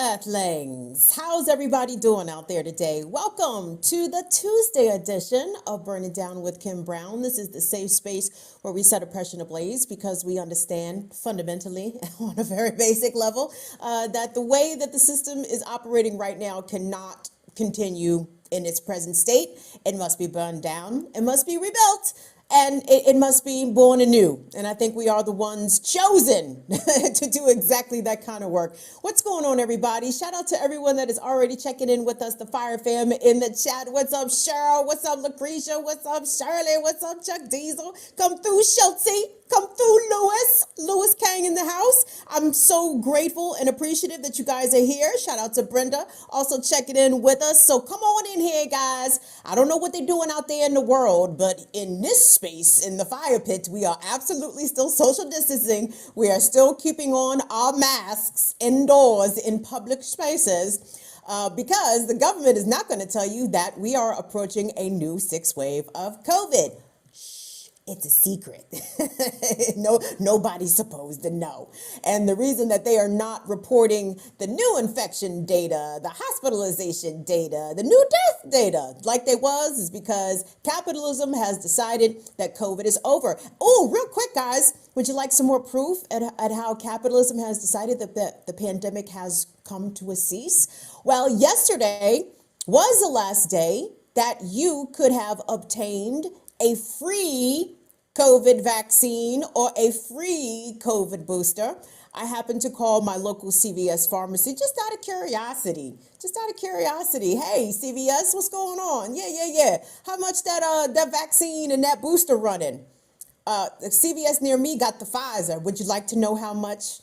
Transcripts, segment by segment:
Earthlings. How's everybody doing out there today? Welcome to the Tuesday edition of Burn It Down with Kim Brown. This is the safe space where we set oppression ablaze because we understand fundamentally on a very basic level that the way that the system is operating right now cannot continue in its present state. It must be burned down. It must be rebuilt. And it must be born anew. And I think we are the ones chosen to do exactly that kind of work. What's going on, everybody? Shout out to everyone that is already checking in with us, the Fire Fam in the chat. What's up, Cheryl? What's up, Lucretia? What's up, Shirley? What's up, Chuck Diesel? Come through, Schultzy. Come through, Lewis Kang in the house. I'm so grateful and appreciative that you guys are here. Shout out to Brenda, also checking in with us. So come on in here, guys. I don't know what they're doing out there in the world, but in this space, in the fire pit, we are absolutely still social distancing. We are still keeping on our masks indoors in public spaces. Because the government is not going to tell you that we are approaching a new sixth wave of COVID. It's a secret. Nobody's supposed to know. And the reason that they are not reporting the new infection data, the hospitalization data, the new death data like they was is because capitalism has decided that COVID is over. Oh, real quick, guys, would you like some more proof at how capitalism has decided that the pandemic has come to a cease? Well, yesterday was the last day that you could have obtained a free COVID vaccine or a free COVID booster. I happened to call my local CVS pharmacy just out of curiosity. Hey, CVS, what's going on? Yeah. How much that vaccine and that booster running? The CVS near me got the Pfizer. Would you like to know how much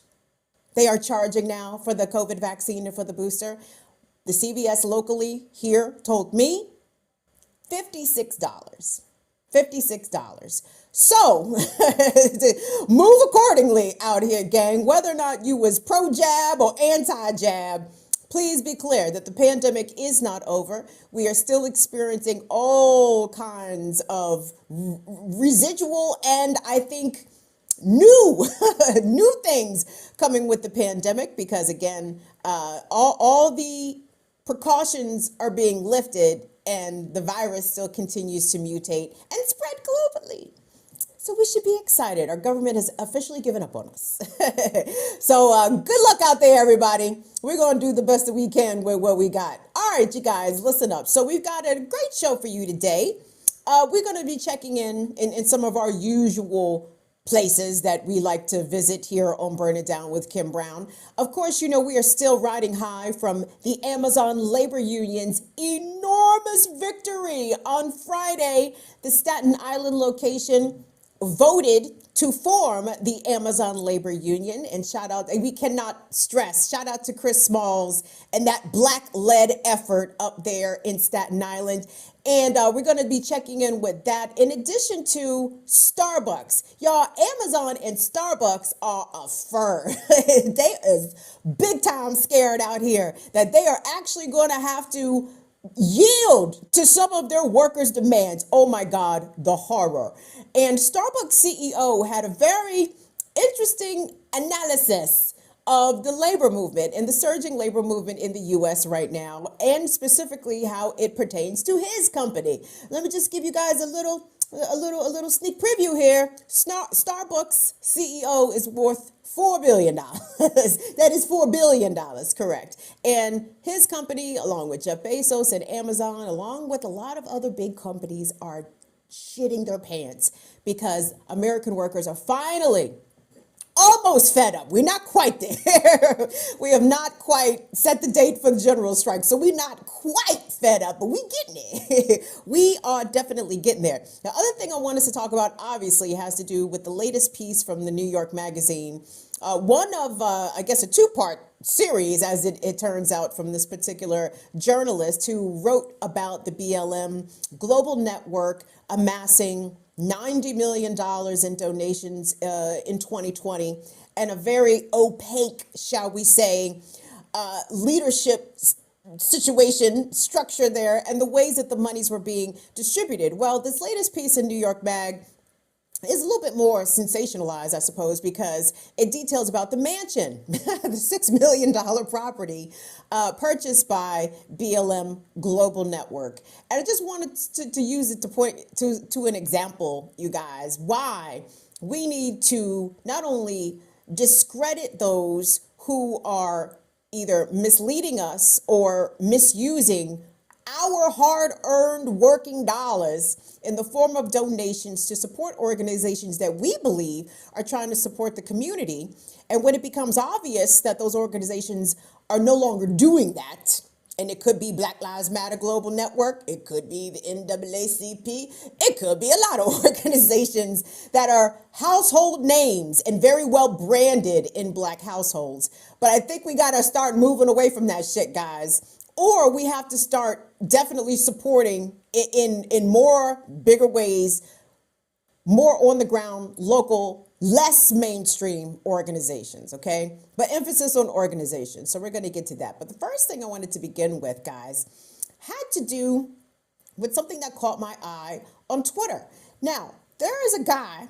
they are charging now for the COVID vaccine and for the booster? The CVS locally here told me $56. $56. So move accordingly out here, gang. Whether or not you was pro-jab or anti-jab, please be clear that the pandemic is not over. We are still experiencing all kinds of residual and I think new things coming with the pandemic because again, all the precautions are being lifted and the virus still continues to mutate and spread globally. So we should be excited. Our government has officially given up on us. So good luck out there, everybody. We're going to do the best that we can with what we got. All right, you guys, listen up. So we've got a great show for you today. We're going to be checking in some of our usual places that we like to visit here on Burn It Down with Kim Brown. Of course, you know, we are still riding high from the Amazon Labor Union's enormous victory on Friday. The Staten Island location voted to form the Amazon Labor Union, and shout out to Chris Smalls and that black-led effort up there in Staten Island. And we're going to be checking in with that in addition to Starbucks. Y'all, Amazon and Starbucks are a fur. They is big time scared out here that they are actually going to have to yield to some of their workers' demands. Oh my God, the horror. And Starbucks CEO had a very interesting analysis of the labor movement and the surging labor movement in the U.S. right now, and specifically how it pertains to his company. Let me just give you guys a little sneak preview here. Starbucks CEO is worth $4 billion. That is $4 billion, correct. And his company, along with Jeff Bezos and Amazon, along with a lot of other big companies, are shitting their pants because American workers are finally almost fed up. We're not quite there. We have not quite set the date for the general strike. So we're not quite fed up, but we're getting it. We are definitely getting there. The other thing I want us to talk about, obviously, has to do with the latest piece from the New York Magazine. One of, I guess, a two-part series, as it turns out, from this particular journalist who wrote about the BLM global network amassing $90 million in donations in 2020 and a very opaque, shall we say, leadership situation structure there and the ways that the monies were being distributed. Well, this latest piece in New York Mag is a little bit more sensationalized, I suppose, because it details about the mansion, the $6 million property purchased by BLM Global Network. And I just wanted to use it to point to an example, you guys, why we need to not only discredit those who are either misleading us or misusing our hard-earned working dollars in the form of donations to support organizations that we believe are trying to support the community. And when it becomes obvious that those organizations are no longer doing that, and it could be Black Lives Matter Global Network, it could be the NAACP, it could be a lot of organizations that are household names and very well branded in Black households. But I think we got to start moving away from that shit, guys. Or we have to start definitely supporting in more bigger ways, more on the ground, local, less mainstream organizations, okay? But emphasis on organizations. So we're going to get to that. But the first thing I wanted to begin with, guys, had to do with something that caught my eye on Twitter. Now, there is a guy,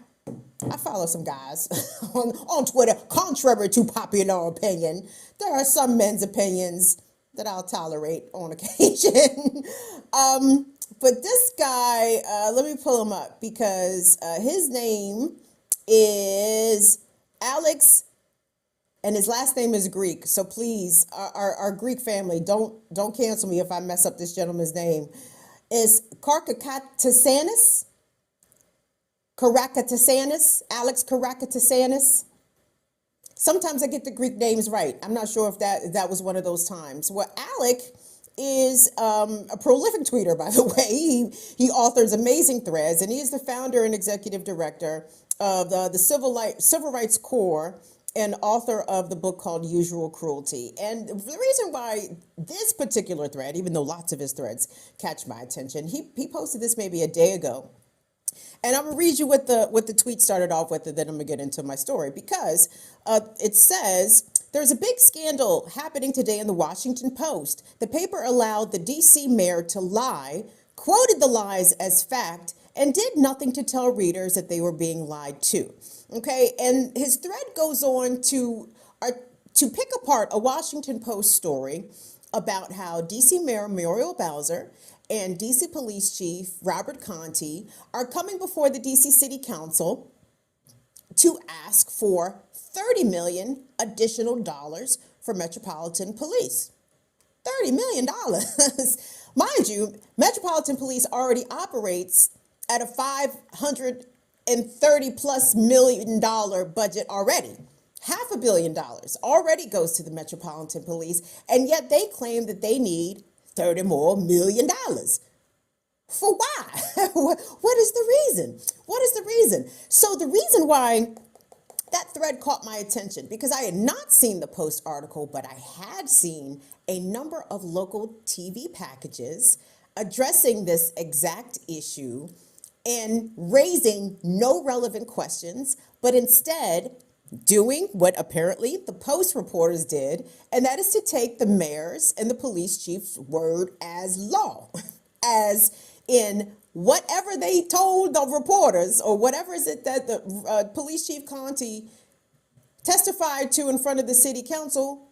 I follow some guys on Twitter, contrary to popular opinion. There are some men's opinions that I'll tolerate on occasion. But this guy, let me pull him up because his name is Alex and his last name is Greek. So please, our Greek family, don't cancel me if I mess up this gentleman's name. Is Karakatisanis? Alex Karakatisanis. Sometimes I get the Greek names right. I'm not sure if that was one of those times. Well, Alec is a prolific tweeter, by the way. He authors amazing threads, and he is the founder and executive director of the Civil Rights Corps and author of the book called Usual Cruelty. And the reason why this particular thread, even though lots of his threads catch my attention, he posted this maybe a day ago. And I'm going to read you what the tweet started off with, and then I'm going to get into my story, because it says, there's a big scandal happening today in the Washington Post. The paper allowed the D.C. mayor to lie, quoted the lies as fact, and did nothing to tell readers that they were being lied to. Okay, and his thread goes on to pick apart a Washington Post story about how D.C. Mayor Muriel Bowser and D.C. Police Chief Robert Conti are coming before the D.C. City Council to ask for $30 million additional dollars for Metropolitan Police. $30 million. Mind you, Metropolitan Police already operates at a $530+ million budget already. $500 million already goes to the Metropolitan Police, and yet they claim that they need $30 million more. For why? What is the reason? What is the reason? So the reason why that thread caught my attention, because I had not seen the Post article, but I had seen a number of local TV packages addressing this exact issue and raising no relevant questions, but instead doing what apparently the Post reporters did, and that is to take the mayor's and the police chief's word as law, as in whatever they told the reporters, or whatever is it that the police chief Conti testified to in front of the city council.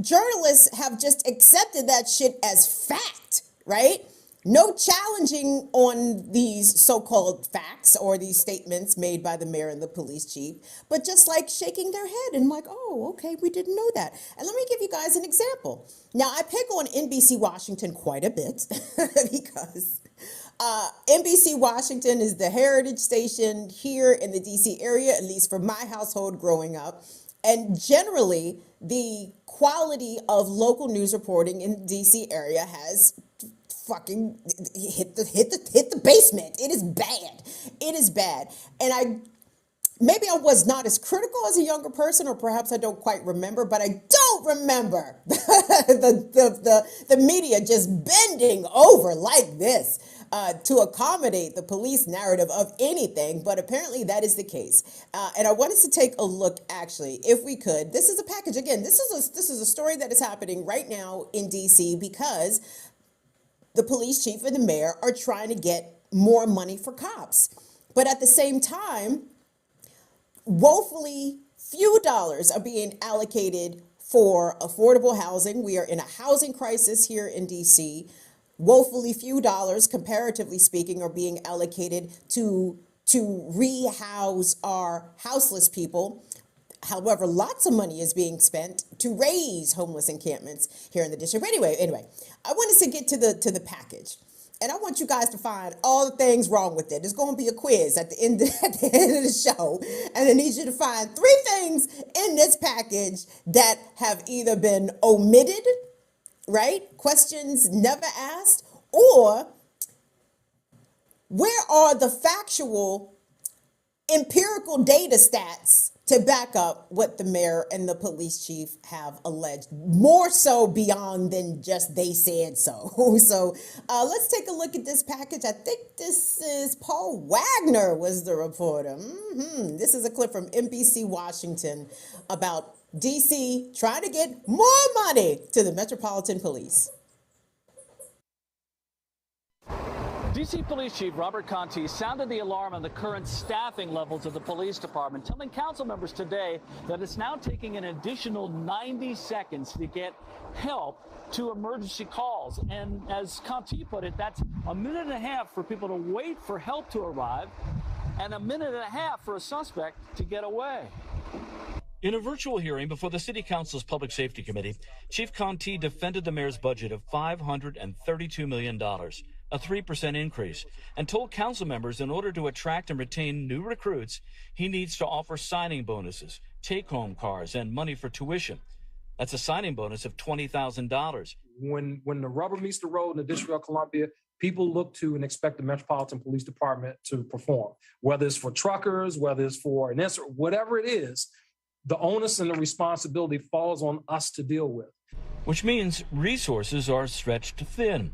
Journalists have just accepted that shit as fact, right? No challenging on these so-called facts or these statements made by the mayor and the police chief, but just like shaking their head and like, oh, okay, we didn't know that. And let me give you guys an example. Now, I pick on NBC Washington quite a bit because NBC Washington is the heritage station here in the DC area, at least for my household growing up. And generally, the quality of local news reporting in the DC area has fucking hit the basement. It is bad. It is bad. And maybe I was not as critical as a younger person, or perhaps I don't quite remember, but I don't remember the media just bending over like this to accommodate the police narrative of anything, but apparently that is the case. And I wanted to take a look, actually, if we could. This is a package. Again, this is a story that is happening right now in DC because the police chief and the mayor are trying to get more money for cops. But at the same time, woefully few dollars are being allocated for affordable housing. We are in a housing crisis here in DC. Woefully few dollars, comparatively speaking, are being allocated to rehouse our houseless people. However, lots of money is being spent to raise homeless encampments here in the district. But anyway, I wanted to get to the package. And I want you guys to find all the things wrong with it. There's going to be a quiz at the end of the show. And I need you to find 3 things in this package that have either been omitted, right? Questions never asked, or where are the factual empirical data stats to back up what the mayor and the police chief have alleged, more so beyond than just they said so. So let's take a look at this package. I think this is Paul Wagner was the reporter. This is a clip from NBC Washington about DC trying to get more money to the Metropolitan Police. DC Police Chief Robert Conti sounded the alarm on the current staffing levels of the police department, telling council members today that it's now taking an additional 90 seconds to get help to emergency calls. And as Conti put it, that's a minute and a half for people to wait for help to arrive and a minute and a half for a suspect to get away. In a virtual hearing before the City Council's Public Safety Committee, Chief Conti defended the mayor's budget of $532 million. A 3% increase, and told council members in order to attract and retain new recruits, he needs to offer signing bonuses, take-home cars, and money for tuition. That's a signing bonus of $20,000. When the rubber meets the road in the District of Columbia, people look to and expect the Metropolitan Police Department to perform. Whether it's for truckers, whether it's for an insert, whatever it is, the onus and the responsibility falls on us to deal with. Which means resources are stretched thin.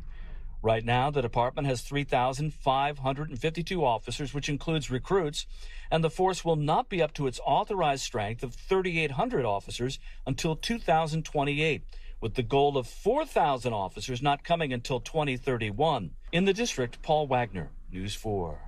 Right now, the department has 3,552 officers, which includes recruits, and the force will not be up to its authorized strength of 3,800 officers until 2028, with the goal of 4,000 officers not coming until 2031. In the district, Paul Wagner, News 4.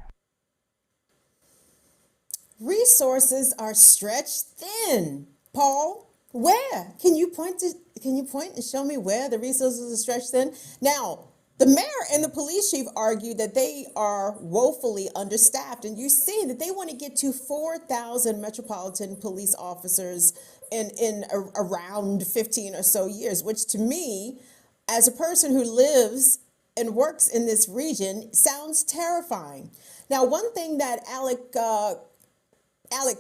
Resources are stretched thin. Paul, where? Can you point and show me where the resources are stretched thin? Now, the mayor and the police chief argue that they are woefully understaffed, and you're seeing that they want to get to 4,000 Metropolitan Police officers in around 15 or so years, which to me, as a person who lives and works in this region, sounds terrifying. Now, one thing that Alec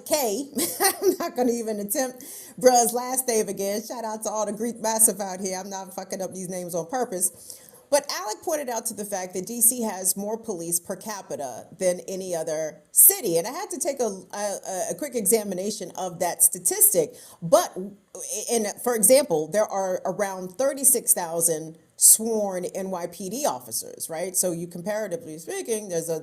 K, I'm not going to even attempt bruh's last name again. Shout out to all the Greek massive out here. I'm not fucking up these names on purpose. But Alec pointed out to the fact that DC has more police per capita than any other city. And I had to take a quick examination of that statistic. But, for example, there are around 36,000 sworn NYPD officers, right? So you comparatively speaking, there's a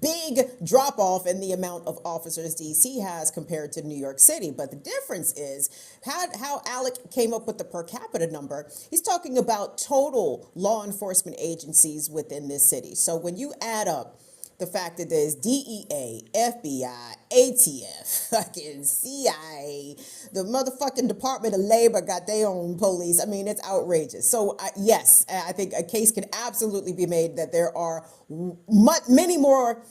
big drop off in the amount of officers DC has compared to New York City. But the difference is how Alec came up with the per capita number. He's talking about total law enforcement agencies within this city. So when you add up the fact that there's DEA, FBI, ATF, fucking CIA, the motherfucking Department of Labor got their own police. I mean, it's outrageous. So yes, I think a case can absolutely be made that there are many more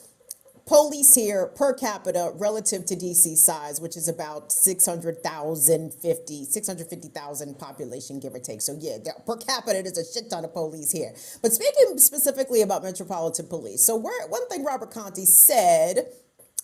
police here per capita relative to DC size, which is about 650,000 population, give or take. So yeah, per capita, there's a shit ton of police here. But speaking specifically about Metropolitan Police, so one thing Robert Conti said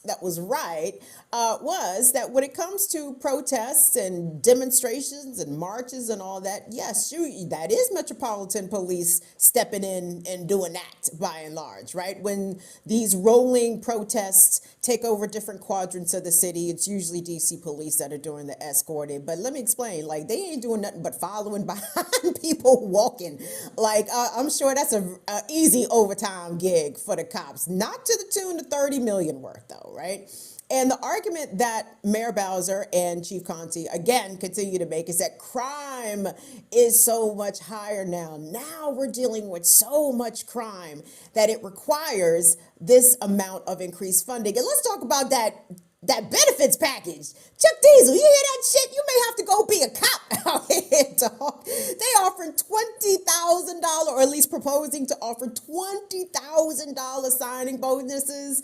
that was right was that when it comes to protests and demonstrations and marches and all that, yes, that is Metropolitan Police stepping in and doing that by and large, right? When these rolling protests take over different quadrants of the city, it's usually DC police that are doing the escorting. But let me explain, like, they ain't doing nothing but following behind people walking. Like, I'm sure that's a easy overtime gig for the cops. Not to the tune of 30 million worth, though. right? And the argument that Mayor Bowser and Chief Conte, again, continue to make is that crime is so much higher now. Now we're dealing with so much crime that it requires this amount of increased funding. And let's talk about that benefits package. Chuck Diesel, you hear that shit? You may have to go be a cop out here, dog. They offering $20,000, or at least proposing to offer $20,000 signing bonuses,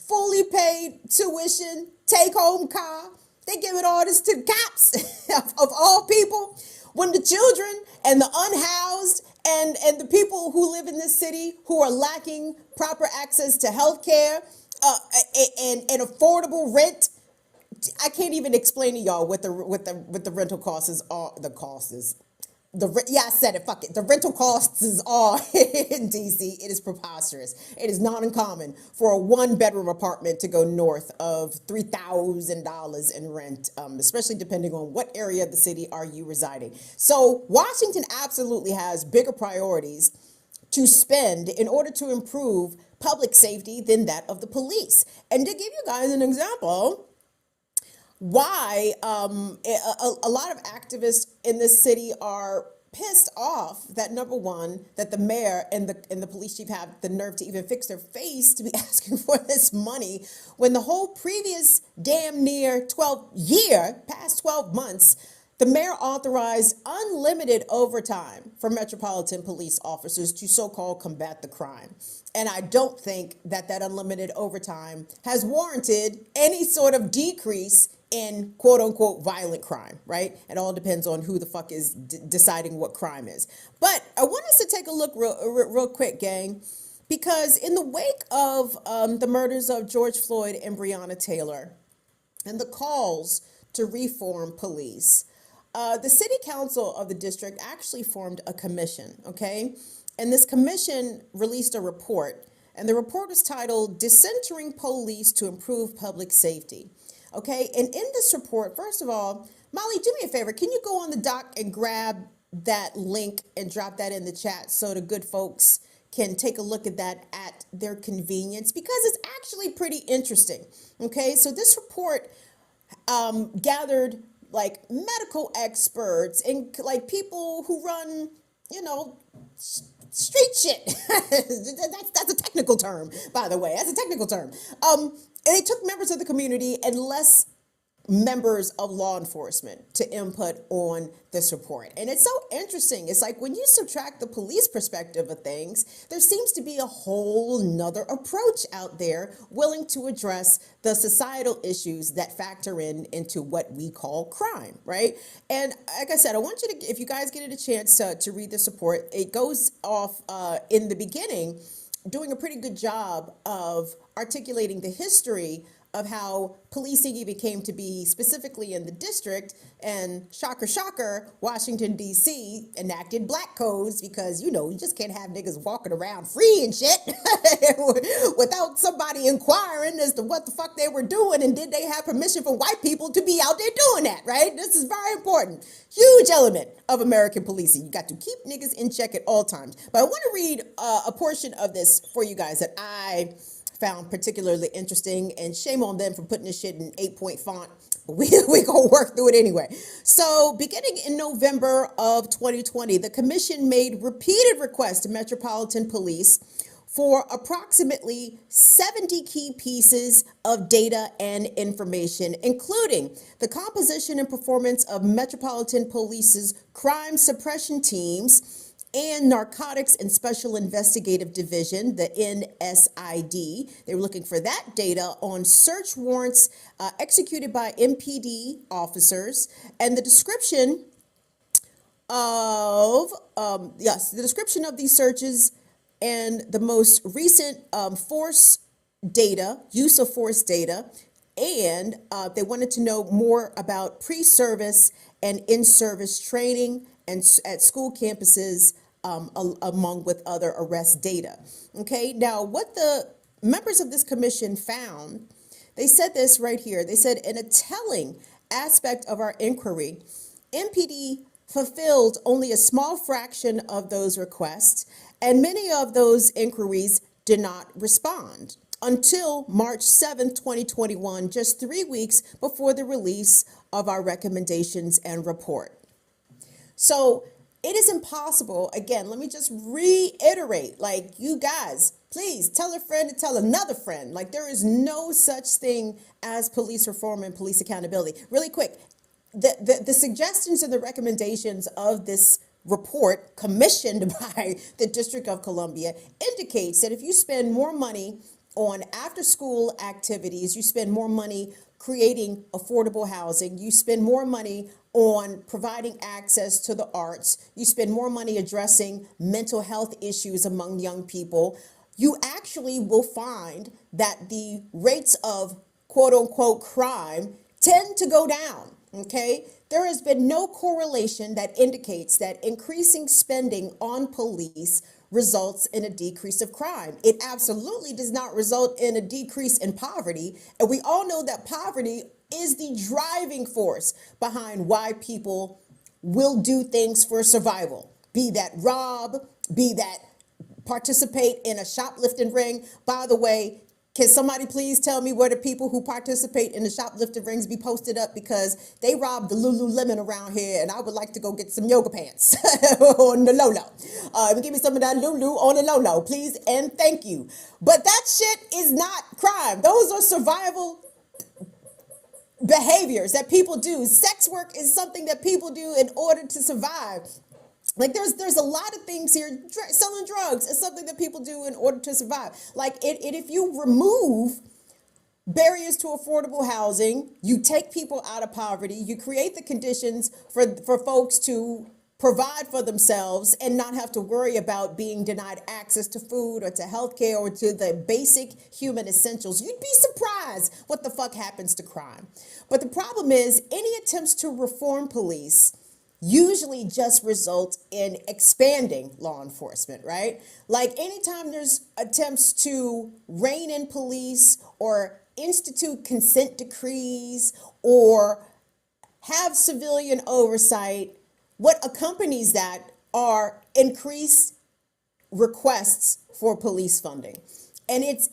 fully paid tuition, take home car. They giving orders to the cops of all people. When the children and the unhoused and the people who live in this city who are lacking proper access to health care, and affordable rent. I can't even explain to y'all what the rental costs is. I said it. Fuck it. The rental costs is all in DC. It is preposterous. It is not uncommon for a 1-bedroom apartment to go north of $3,000 in rent, especially depending on what area of the city are you residing. So Washington absolutely has bigger priorities to spend in order to improve public safety than that of the police. And to give you guys an example, why a lot of activists in this city are pissed off that, number one, that the mayor and the police chief have the nerve to even fix their face to be asking for this money when the whole previous damn near past 12 months, the mayor authorized unlimited overtime for Metropolitan Police officers to so-called combat the crime. And I don't think that unlimited overtime has warranted any sort of decrease in quote-unquote violent crime, right? It all depends on who the fuck is deciding what crime is. But I want us to take a look real quick, gang, because in the wake of the murders of George Floyd and Breonna Taylor and the calls to reform police, the city council of the district actually formed a commission, okay? And this commission released a report, and the report is titled Decentering Police to Improve Public Safety, okay? And in this report, first of all, Molly, do me a favor. Can you go on the doc and grab that link and drop that in the chat so the good folks can take a look at that at their convenience? Because it's actually pretty interesting, okay? So this report gathered like medical experts and like people who run, street shit. that's a technical term, by the way. That's a technical term. And they took members of the community and less members of law enforcement to input on this report. And it's so interesting. It's like when you subtract the police perspective of things, there seems to be a whole nother approach out there willing to address the societal issues that factor into what we call crime, right? And like I said, I want you to, if you guys get a chance to read this report, it goes off in the beginning, doing a pretty good job of articulating the history of how policing even came to be specifically in the district. And shocker, shocker, Washington, D.C. enacted black codes because, you just can't have niggas walking around free and shit without somebody inquiring as to what the fuck they were doing and did they have permission from white people to be out there doing that, right? This is very important. Huge element of American policing. You got to keep niggas in check at all times. But I want to read a portion of this for you guys that I found particularly interesting, and shame on them for putting this shit in 8-point font. We gonna work through it anyway. So beginning in November of 2020, the commission made repeated requests to Metropolitan Police for approximately 70 key pieces of data and information, including the composition and performance of Metropolitan Police's crime suppression teams and Narcotics and Special Investigative Division, the NSID. They were looking for that data on search warrants executed by MPD officers, and the description of these searches and the most recent use of force data, and they wanted to know more about pre-service and in-service training and at school campuses, among with other arrest data. Okay, now what the members of this commission found, they said this right here. They said, in a telling aspect of our inquiry, MPD fulfilled only a small fraction of those requests, and many of those inquiries did not respond. until March 7th, 2021, just 3 weeks before the release of our recommendations and report. So it is impossible. Again, let me just reiterate, like, you guys, please tell a friend to tell another friend. Like, there is no such thing as police reform and police accountability. Really quick, the suggestions and the recommendations of this report commissioned by the District of Columbia indicates that if you spend more money on after school activities, you spend more money creating affordable housing, you spend more money on providing access to the arts, you spend more money addressing mental health issues among young people, you actually will find that the rates of quote unquote crime tend to go down. Okay, there has been no correlation that indicates that increasing spending on police results in a decrease of crime. It absolutely does not result in a decrease in poverty. And we all know that poverty is the driving force behind why people will do things for survival. Be that rob, be that participate in a shoplifting ring. By the way, can somebody please tell me where the people who participate in the shoplifting rings be posted up, because they robbed the Lululemon around here and I would like to go get some yoga pants on the low-low. Give me some of that Lulu on the low-low, please and thank you. But that shit is not crime. Those are survival behaviors that people do. Sex work is something that people do in order to survive. Like there's a lot of things here. Selling drugs is something that people do in order to survive. Like if you remove barriers to affordable housing, you take people out of poverty, you create the conditions for folks to provide for themselves and not have to worry about being denied access to food or to healthcare or to the basic human essentials, you'd be surprised what the fuck happens to crime. But the problem is any attempts to reform police usually just result in expanding law enforcement, right? Like anytime there's attempts to rein in police or institute consent decrees or have civilian oversight, what accompanies that are increased requests for police funding. And it's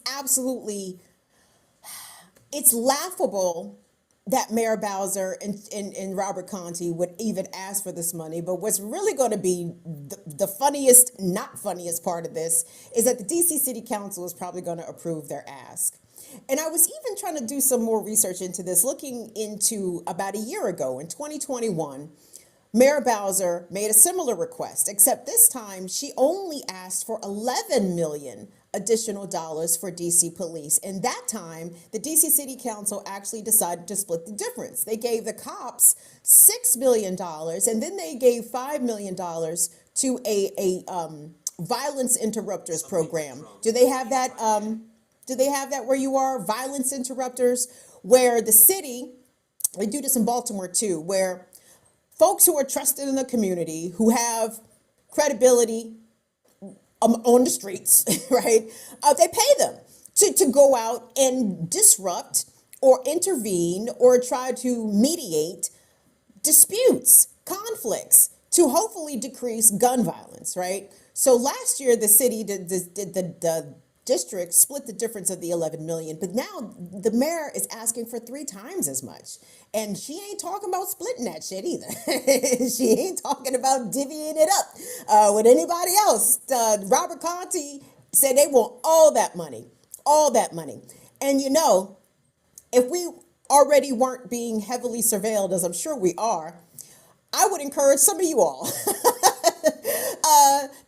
laughable that Mayor Bowser and Robert Conti would even ask for this money. But what's really going to be the funniest, not funniest part of this is that the DC City Council is probably going to approve their ask. And I was even trying to do some more research into this, looking into about a year ago in 2021, Mayor Bowser made a similar request, except this time she only asked for $11 million additional dollars for DC police. And that time, the DC City Council actually decided to split the difference. They gave the cops $6 million, and then they gave $5 million to a violence interrupters program. Do they have that? Do they have that where you are? Violence interrupters, where the city, they do this in Baltimore too, where folks who are trusted in the community, who have credibility on the streets, right? They pay them to go out and disrupt or intervene or try to mediate disputes, conflicts, to hopefully decrease gun violence, right? So last year, the city, the district split the difference of the 11 million, but now the mayor is asking for 3 times as much. And she ain't talking about splitting that shit either. She ain't talking about divvying it up with anybody else. Robert Conti said they want all that money. And you know, if we already weren't being heavily surveilled, as I'm sure we are, I would encourage some of you all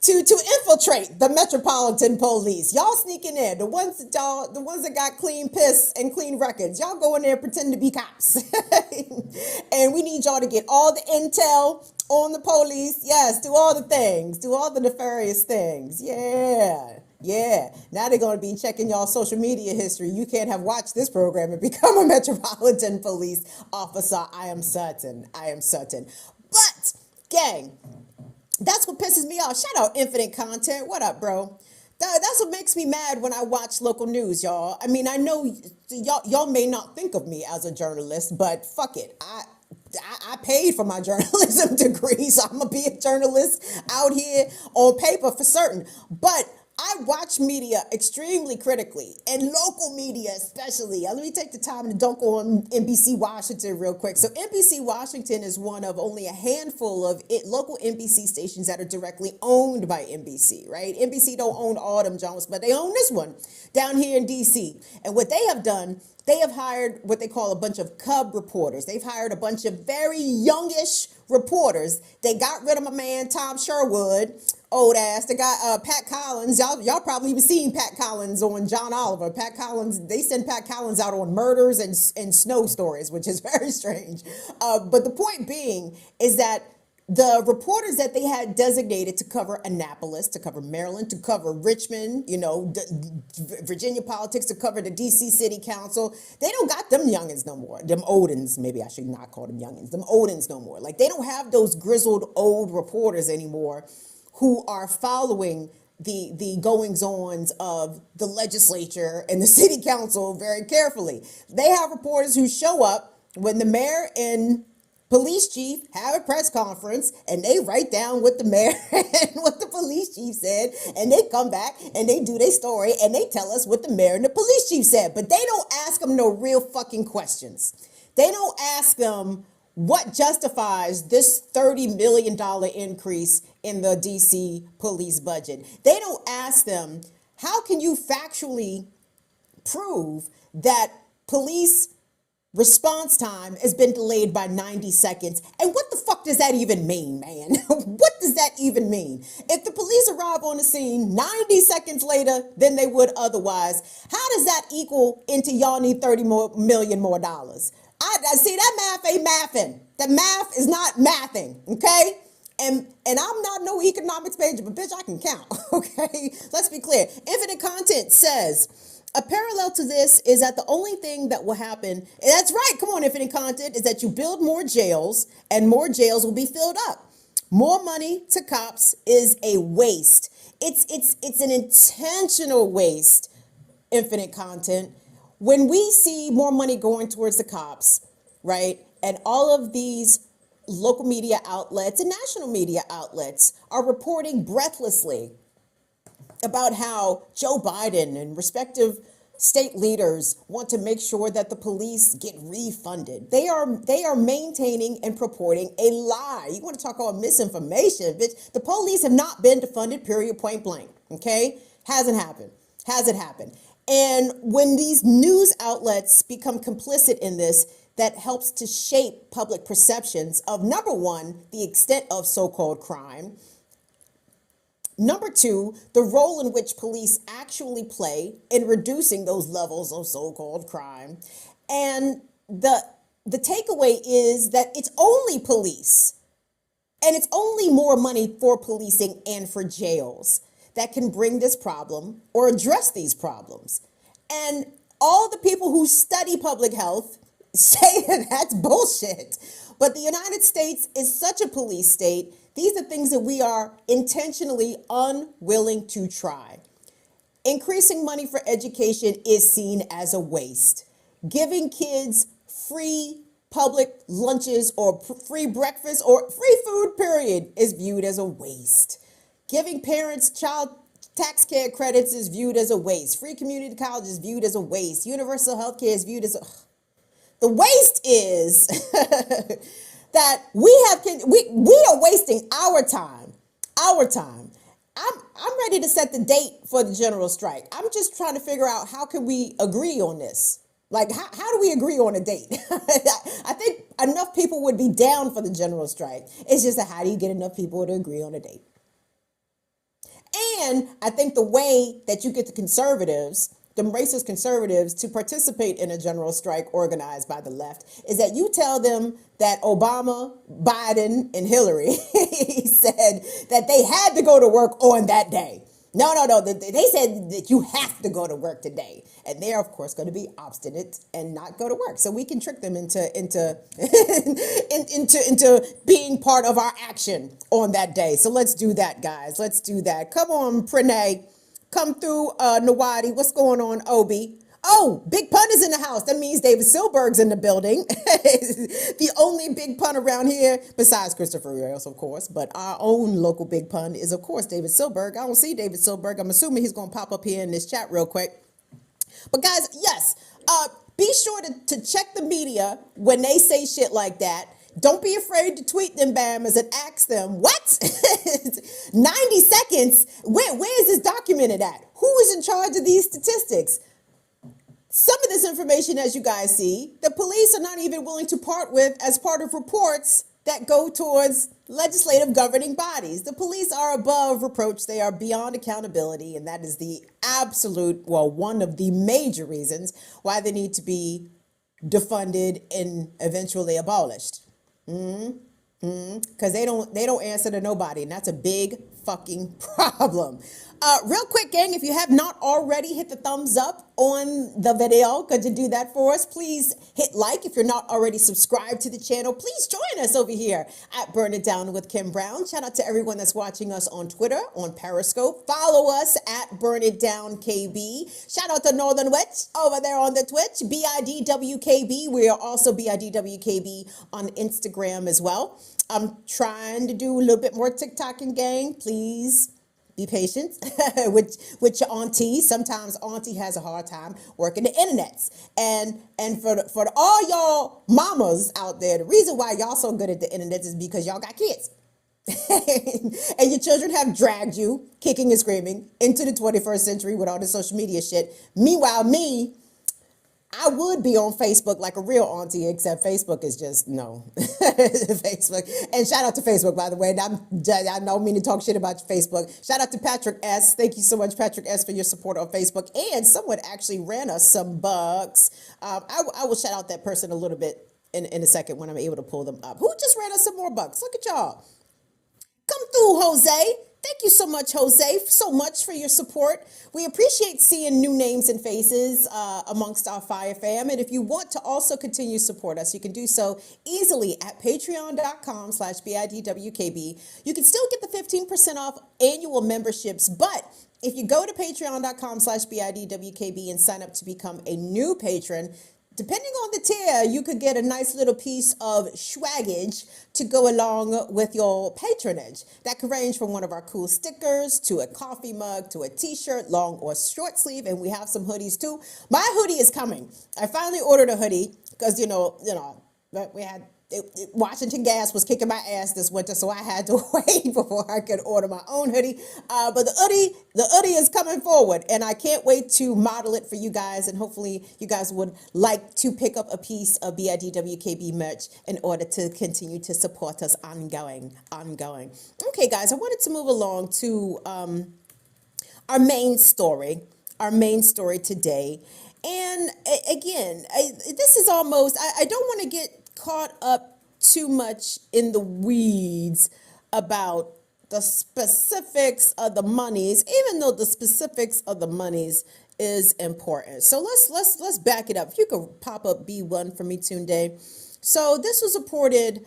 to infiltrate the Metropolitan Police. Y'all sneak in there. The ones that got clean piss and clean records. Y'all go in there and pretend to be cops. And we need y'all to get all the intel on the police. Yes, do all the things. Do all the nefarious things. Yeah. Now they're going to be checking y'all social media history. You can't have watched this program and become a Metropolitan Police officer. I am certain. But, gang, that's what pisses me off. Shout out Infinite Content. What up, bro? That's what makes me mad when I watch local news, y'all. I mean, I know y'all may not think of me as a journalist, but fuck it. I paid for my journalism degree, so I'm going to be a journalist out here on paper for certain. But I watch media extremely critically, and local media especially. Let me take the time to dunk on NBC Washington real quick. So NBC Washington is one of only a handful of local NBC stations that are directly owned by NBC, right? NBC don't own all them Jones, but they own this one down here in DC. And what they have done, they have hired what they call a bunch of cub reporters. They've hired a bunch of very youngish reporters. They got rid of my man Tom Sherwood, old ass. They got Pat Collins. Y'all probably even seen Pat Collins on John Oliver. Pat Collins, they send Pat Collins out on murders and snow stories, which is very strange. But the point being is that the reporters that they had designated to cover Annapolis, to cover Maryland, to cover Richmond, Virginia politics, to cover the DC City Council, they don't got them youngins no more. Them oldins, maybe I should not call them youngins, them oldins no more. Like, they don't have those grizzled old reporters anymore who are following the goings-ons of the legislature and the city council very carefully. They have reporters who show up when the mayor and police chief have a press conference, and they write down what the mayor and what the police chief said, and they come back and they do their story and they tell us what the mayor and the police chief said. But they don't ask them no real fucking questions. They don't ask them what justifies this $30 million increase in the DC police budget. They don't ask them, how can you factually prove that police response time has been delayed by 90 seconds. And what the fuck does that even mean, man? What does that even mean? If the police arrive on the scene 90 seconds later than they would otherwise, how does that equal into y'all need $30 million more dollars? I see, that math ain't mathing. The math is not mathing, okay? And I'm not no economics major, but bitch, I can count, okay? Let's be clear. Infinite Content says, a parallel to this is that the only thing that will happen, and that's right, come on, Infinite Content, is that you build more jails and more jails will be filled up. More money to cops is a waste. It's an intentional waste, Infinite Content. When we see more money going towards the cops, right, and all of these local media outlets and national media outlets are reporting breathlessly about how Joe Biden and respective state leaders want to make sure that the police get refunded. They are maintaining and purporting a lie. You want to talk about misinformation, bitch? The police have not been defunded, period, point blank. Okay? Hasn't happened. And when these news outlets become complicit in this, that helps to shape public perceptions of, number one, the extent of so-called crime. Number two, the role in which police actually play in reducing those levels of so-called crime. And the takeaway is that it's only police, and it's only more money for policing and for jails that can bring this problem or address these problems. And all the people who study public health say that that's bullshit. But the United States is such a police state. These are things that we are intentionally unwilling to try. Increasing money for education is seen as a waste. Giving kids free public lunches or free breakfast or free food, period, is viewed as a waste. Giving parents child tax care credits is viewed as a waste. Free community college is viewed as a waste. Universal health care is viewed as a... The waste is that we are wasting our time. I'm ready to set the date for the general strike. I'm just trying to figure out how can we agree on this? Like, how do we agree on a date? I think enough people would be down for the general strike. It's just how do you get enough people to agree on a date? And I think the way that you get the conservatives, the racist conservatives, to participate in a general strike organized by the left is that you tell them that Obama, Biden, and Hillary said that they had to go to work on that day. No. They said that you have to go to work today. And they're, of course, going to be obstinate and not go to work. So we can trick them into being part of our action on that day. So let's do that, guys. Let's do that. Come on, Pranay. Come through, Nawadi. What's going on, Obi? Oh, Big Pun is in the house. That means David Silberg's in the building. The only Big Pun around here, besides Christopher Rios, of course, but our own local Big Pun is, of course, David Silberg. I don't see David Silberg. I'm assuming he's going to pop up here in this chat real quick. But guys, yes, be sure to check the media when they say shit like that. Don't be afraid to tweet them Bammers and ask them, what? 90 seconds? Where is this documented at? Who is in charge of these statistics? Some of this information, as you guys see, the police are not even willing to part with as part of reports that go towards legislative governing bodies. The police are above reproach. They are beyond accountability. And that is the absolute, well, one of the major reasons why they need to be defunded and eventually abolished. Because they don't answer to nobody, and that's a big fucking problem. Real quick, gang, if you have not already hit the thumbs up on the video, could you do that for us? Please hit like. If you're not already subscribed to the channel, please join us over here at Burn It Down with Kim Brown. Shout out to everyone that's watching us on Twitter, on Periscope. Follow us at Burn It Down KB. Shout out to Northern Witch over there on the Twitch, BIDWKB. We are also BIDWKB on Instagram as well. I'm trying to do a little bit more TikToking, gang. Please be patient with your auntie. Sometimes auntie has a hard time working the internets. And for all y'all mamas out there, the reason why y'all so good at the internet is because y'all got kids. And your children have dragged you, kicking and screaming, into the 21st century with all the social media shit. Meanwhile, I would be on Facebook like a real auntie, except Facebook is just, no. Facebook. And shout out to Facebook, by the way. I don't mean to talk shit about Facebook. Shout out to Patrick S. Thank you so much, Patrick S., for your support on Facebook. And someone actually ran us some bucks. I will shout out that person a little bit in a second when I'm able to pull them up. Who just ran us some more bucks? Look at y'all. Come through, Jose. Thank you so much, Jose, so much for your support. We appreciate seeing new names and faces amongst our Fire fam. And if you want to also continue to support us, you can do so easily at patreon.com/BIDWKB. You can still get the 15% off annual memberships, but if you go to patreon.com/BIDWKB and sign up to become a new patron, depending on the tier, you could get a nice little piece of swaggage to go along with your patronage. That could range from one of our cool stickers to a coffee mug to a t-shirt, long or short sleeve, and we have some hoodies too. My hoodie is coming. I finally ordered a hoodie because, you know, we had Washington Gas was kicking my ass this winter, so I had to wait before I could order my own hoodie. But the hoodie is coming forward, and I can't wait to model it for you guys. And hopefully, you guys would like to pick up a piece of BIDWKB merch in order to continue to support us ongoing. Okay, guys, I wanted to move along to our main story today. And again, this is almost, I don't want to get caught up too much in the weeds about the specifics of the monies, even though the specifics of the monies is important. So let's back it up. If you could pop up B1 for me, Tunde. So this was reported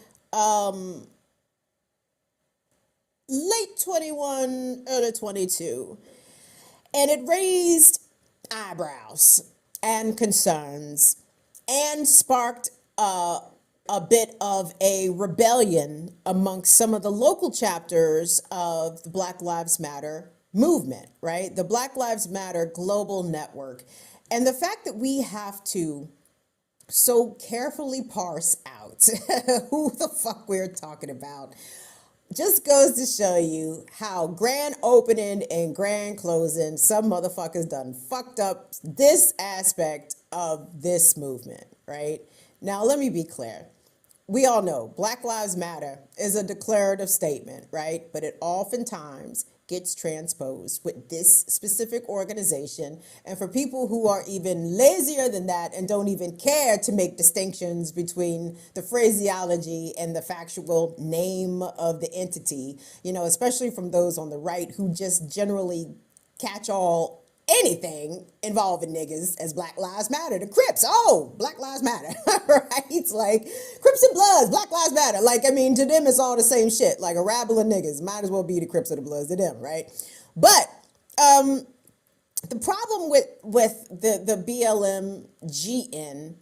late 21, early 22, and it raised eyebrows and concerns and sparked a bit of a rebellion amongst some of the local chapters of the Black Lives Matter movement, right? The Black Lives Matter global network. And the fact that we have to so carefully parse out who the fuck we're talking about just goes to show you how grand opening and grand closing some motherfuckers done fucked up this aspect of this movement, right? Now, let me be clear. We all know Black Lives Matter is a declarative statement, right? But it oftentimes gets transposed with this specific organization. And for people who are even lazier than that and don't even care to make distinctions between the phraseology and the factual name of the entity, you know, especially from those on the right who just generally catch all anything involving niggas as Black Lives Matter. The Crips, oh, Black Lives Matter, right? It's like Crips and Bloods, Black Lives Matter. Like, I mean, to them, it's all the same shit. Like a rabble of niggas might as well be the Crips or the Bloods to them, right? But the problem with the BLM GN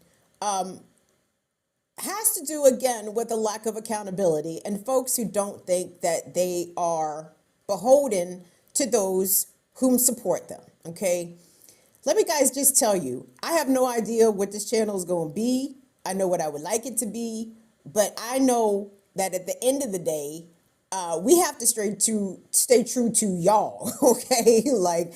has to do again with a lack of accountability and folks who don't think that they are beholden to those whom support them. Okay, let me guys just tell you, I have no idea what this channel is going to be. I know what I would like it to be, but I know that at the end of the day, we have to stay true to y'all. Okay, like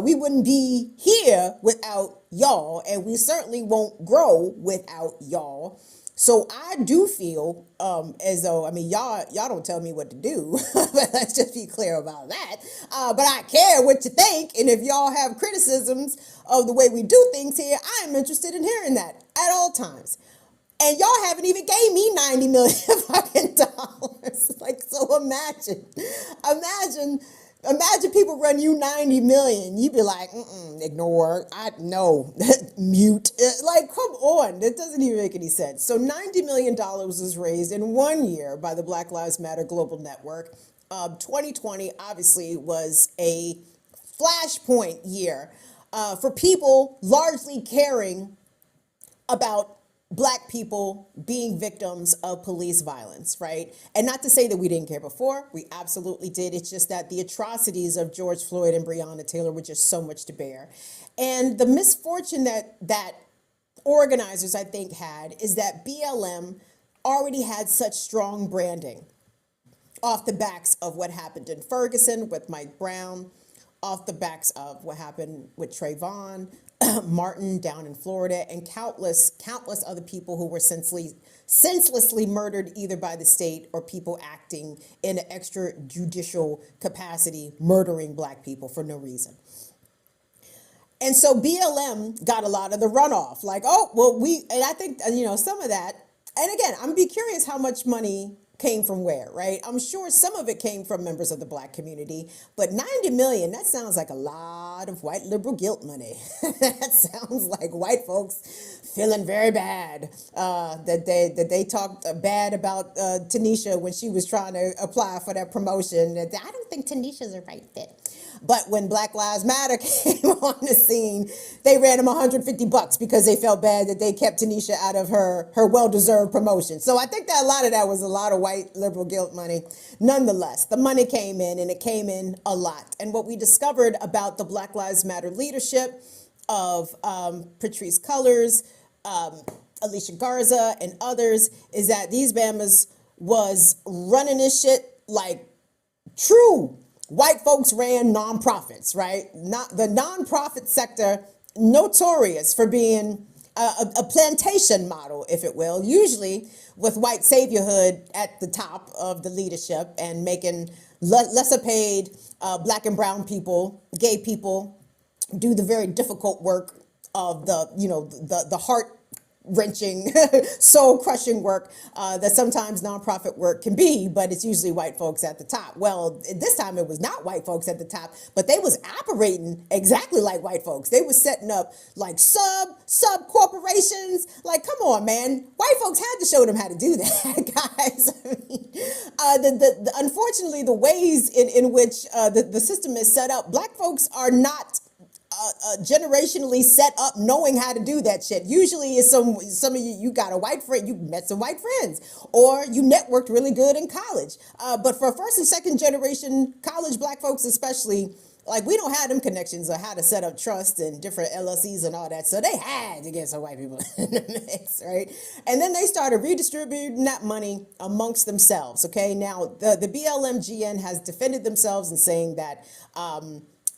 we wouldn't be here without y'all, and we certainly won't grow without y'all. So I do feel as though, I mean, y'all don't tell me what to do, but let's just be clear about that. But I care what you think, and if y'all have criticisms of the way we do things here, I'm interested in hearing that at all times. And y'all haven't even gave me $90 million fucking dollars. Like, so imagine people run you 90 million. You'd be like, ignore, no, mute. Like, come on, that doesn't even make any sense. So $90 million was raised in 1 year by the Black Lives Matter Global Network. 2020 obviously was a flashpoint year for people largely caring about Black people being victims of police violence, right? And not to say that we didn't care before, we absolutely did. It's just that the atrocities of George Floyd and Breonna Taylor were just so much to bear. And the misfortune that organizers, I think, had is that BLM already had such strong branding off the backs of what happened in Ferguson with Mike Brown, off the backs of what happened with Trayvon Martin down in Florida, and countless other people who were senselessly murdered either by the state or people acting in an extrajudicial capacity, murdering Black people for no reason. And so BLM got a lot of the runoff, like, oh, well, and I think, some of that, and again, I'm gonna be curious how much money came from where, right? I'm sure some of it came from members of the Black community, but 90 million, that sounds like a lot of white liberal guilt money. That sounds like white folks feeling very bad that they talked bad about Tanisha when she was trying to apply for that promotion. I don't think Tanisha's a right fit. But when Black Lives Matter came on the scene, they ran them $150 because they felt bad that they kept Tanisha out of her well-deserved promotion. So I think that a lot of that was a lot of white liberal guilt money. Nonetheless, the money came in, and it came in a lot. And what we discovered about the Black Lives Matter leadership of Patrisse Cullors, Alicia Garza, and others is that these Bamas was running this shit like true white folks ran nonprofits, right? Not the nonprofit sector, notorious for being a plantation model, if it will, usually with white saviorhood at the top of the leadership and making lesser paid Black and brown people, gay people, do the very difficult work of the heart wrenching, soul crushing work that sometimes nonprofit work can be, but it's usually white folks at the top. Well, this time it was not white folks at the top, but they was operating exactly like white folks. They was setting up like sub corporations. Like, come on, man. White folks had to show them how to do that, guys. I mean, unfortunately, the ways in which the system is set up, Black folks are not generationally set up knowing how to do that shit. Usually it's some of you got a white friend, you met some white friends, or you networked really good in college. But for first and second generation college Black folks especially, like, we don't have them connections or how to set up trust and different LLCs and all that. So they had to get some white people in the mix, right? And then they started redistributing that money amongst themselves, okay? Now, the BLM-GN has defended themselves in saying that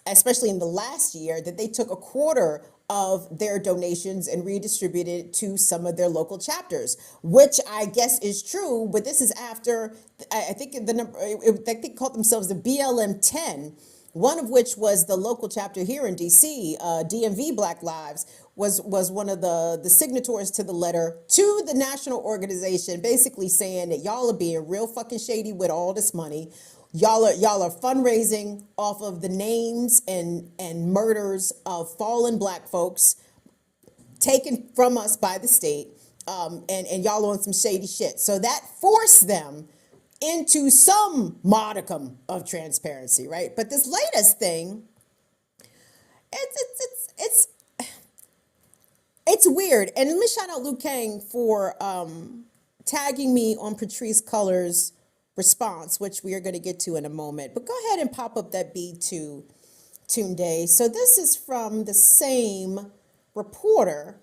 especially in the last year, that they took a quarter of their donations and redistributed to some of their local chapters, which I guess is true, but this is after, I think the number, they called themselves the BLM 10, one of which was the local chapter here in DC, DMV Black Lives, was one of the signatories to the letter to the national organization, basically saying that y'all are being real fucking shady with all this money. Y'all are fundraising off of the names and murders of fallen Black folks taken from us by the state, and y'all on some shady shit. So that forced them into some modicum of transparency, right? But this latest thing, it's it's weird. And let me shout out Luke Kang for tagging me on Patrice Color's response, which we are going to get to in a moment. But go ahead and pop up that beat to Tunde. So this is from the same reporter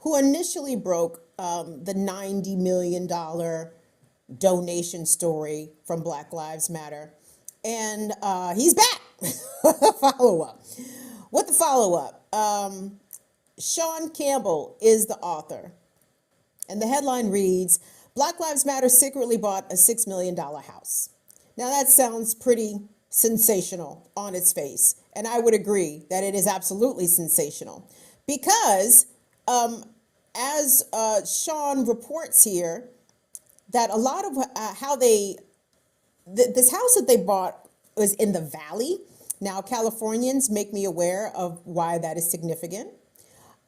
who initially broke the $90 million donation story from Black Lives Matter. And he's back. Follow-up. What the follow-up? Sean Campbell is the author. And the headline reads, Black Lives Matter secretly bought a $6 million house. Now that sounds pretty sensational on its face. And I would agree that it is absolutely sensational. Because as Sean reports here, that a lot of how they, this house that they bought was in the Valley. Now, Californians make me aware of why that is significant.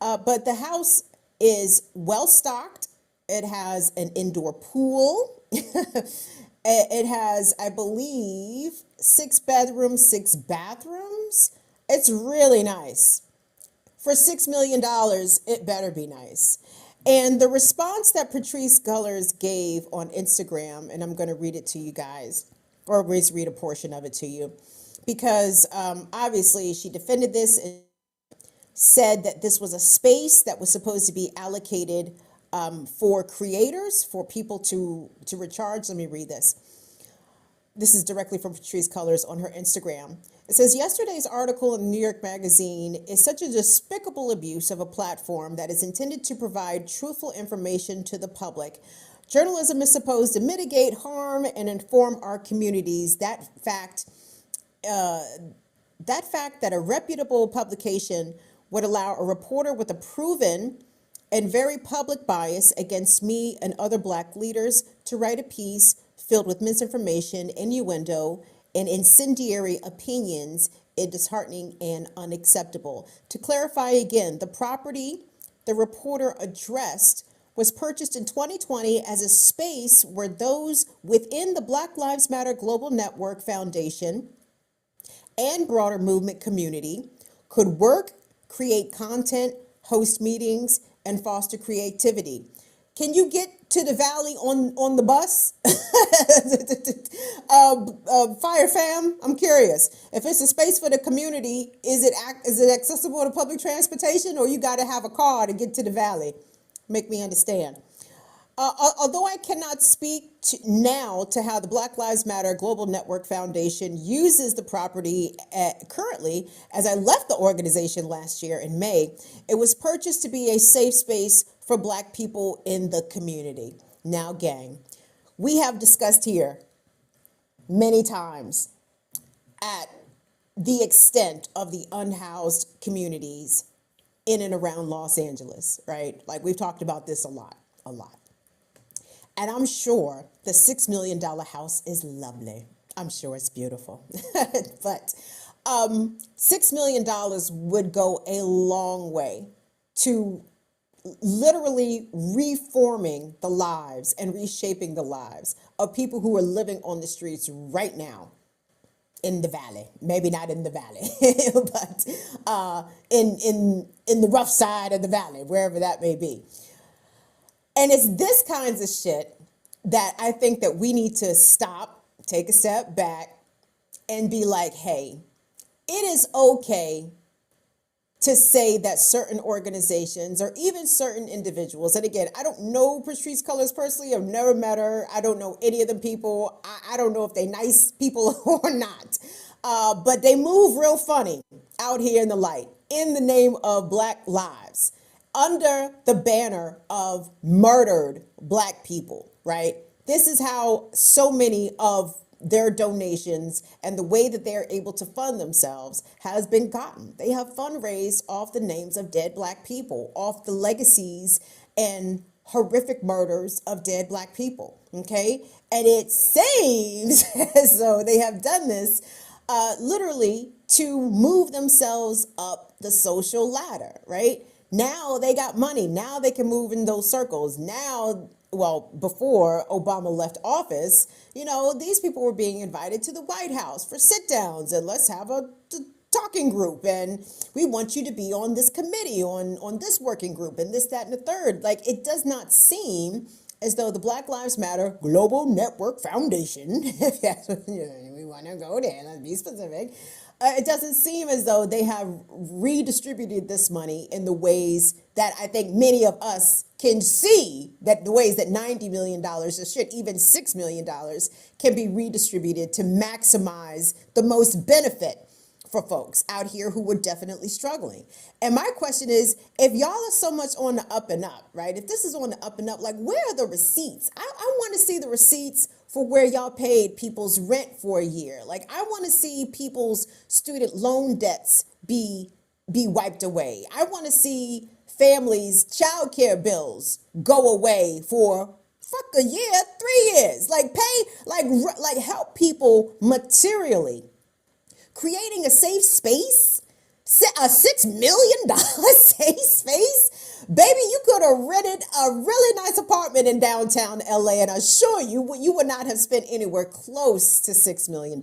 But the house is well stocked. It has an indoor pool. It has, I believe, 6 bedrooms, 6 bathrooms. It's really nice. For $6 million, it better be nice. And the response that Patrice Cullors gave on Instagram, and I'm going to read it to you guys, or at least read a portion of it to you, because obviously she defended this and said that this was a space that was supposed to be allocated for creators, for people to recharge. Let me read this. This is directly from Patrice Cullors on her Instagram. It says, yesterday's article in the New York Magazine is such a despicable abuse of a platform that is intended to provide truthful information to the public. Journalism is supposed to mitigate harm and inform our communities. That fact that a reputable publication would allow a reporter with a proven and very public bias against me and other Black leaders to write a piece filled with misinformation, innuendo, and incendiary opinions is disheartening and unacceptable. To clarify again, the property the reporter addressed was purchased in 2020 as a space where those within the Black Lives Matter Global Network Foundation and broader movement community could work, create content, host meetings, and foster creativity. Can you get to the Valley on the bus? Fire fam, I'm curious. If it's a space for the community, is it accessible to public transportation, or you got to have a car to get to the Valley? Make me understand. Although I cannot speak now to how the Black Lives Matter Global Network Foundation uses the property currently, as I left the organization last year in May, it was purchased to be a safe space for Black people in the community. Now, gang, we have discussed here many times at the extent of the unhoused communities in and around Los Angeles, right? Like, we've talked about this a lot. And I'm sure the $6 million house is lovely. I'm sure it's beautiful. But $6 million would go a long way to literally reforming the lives and reshaping the lives of people who are living on the streets right now in the Valley. Maybe not in the Valley, but in the rough side of the Valley, wherever that may be. And it's this kinds of shit that I think that we need to stop, take a step back, and be like, hey, it is okay to say that certain organizations or even certain individuals, and again, I don't know Patrice Cullors personally, I've never met her, I don't know any of the people, I don't know if they nice people or not, but they move real funny out here in the light in the name of Black lives, under the banner of murdered Black people, right? This is how so many of their donations and the way that they're able to fund themselves has been gotten. They have fundraised off the names of dead Black people, off the legacies and horrific murders of dead Black people, okay? And it seems as though they have done this literally to move themselves up the social ladder, right? Now they got money. Now they can move in those circles. Now, well, before Obama left office, you know, these people were being invited to the White House for sit downs and let's have a talk working group, and we want you to be on this committee, on this working group, and this, that, and the third. Like, it does not seem as though the Black Lives Matter Global Network Foundation, if that's what we want to go there, let's be specific, it doesn't seem as though they have redistributed this money in the ways that I think many of us can see, that the ways that $90 million, or shit, even $6 million can be redistributed to maximize the most benefit for folks out here who were definitely struggling. And my question is, if y'all are so much on the up and up, right? If this is on the up and up, like, where are the receipts? I want to see the receipts for where y'all paid people's rent for a year. Like, I want to see people's student loan debts be wiped away. I want to see families' childcare bills go away for a year, 3 years. Like, pay, like help people materially. Creating a safe space, a $6 million safe space. Baby, you could have rented a really nice apartment in downtown LA, and I assure you, you would not have spent anywhere close to $6 million.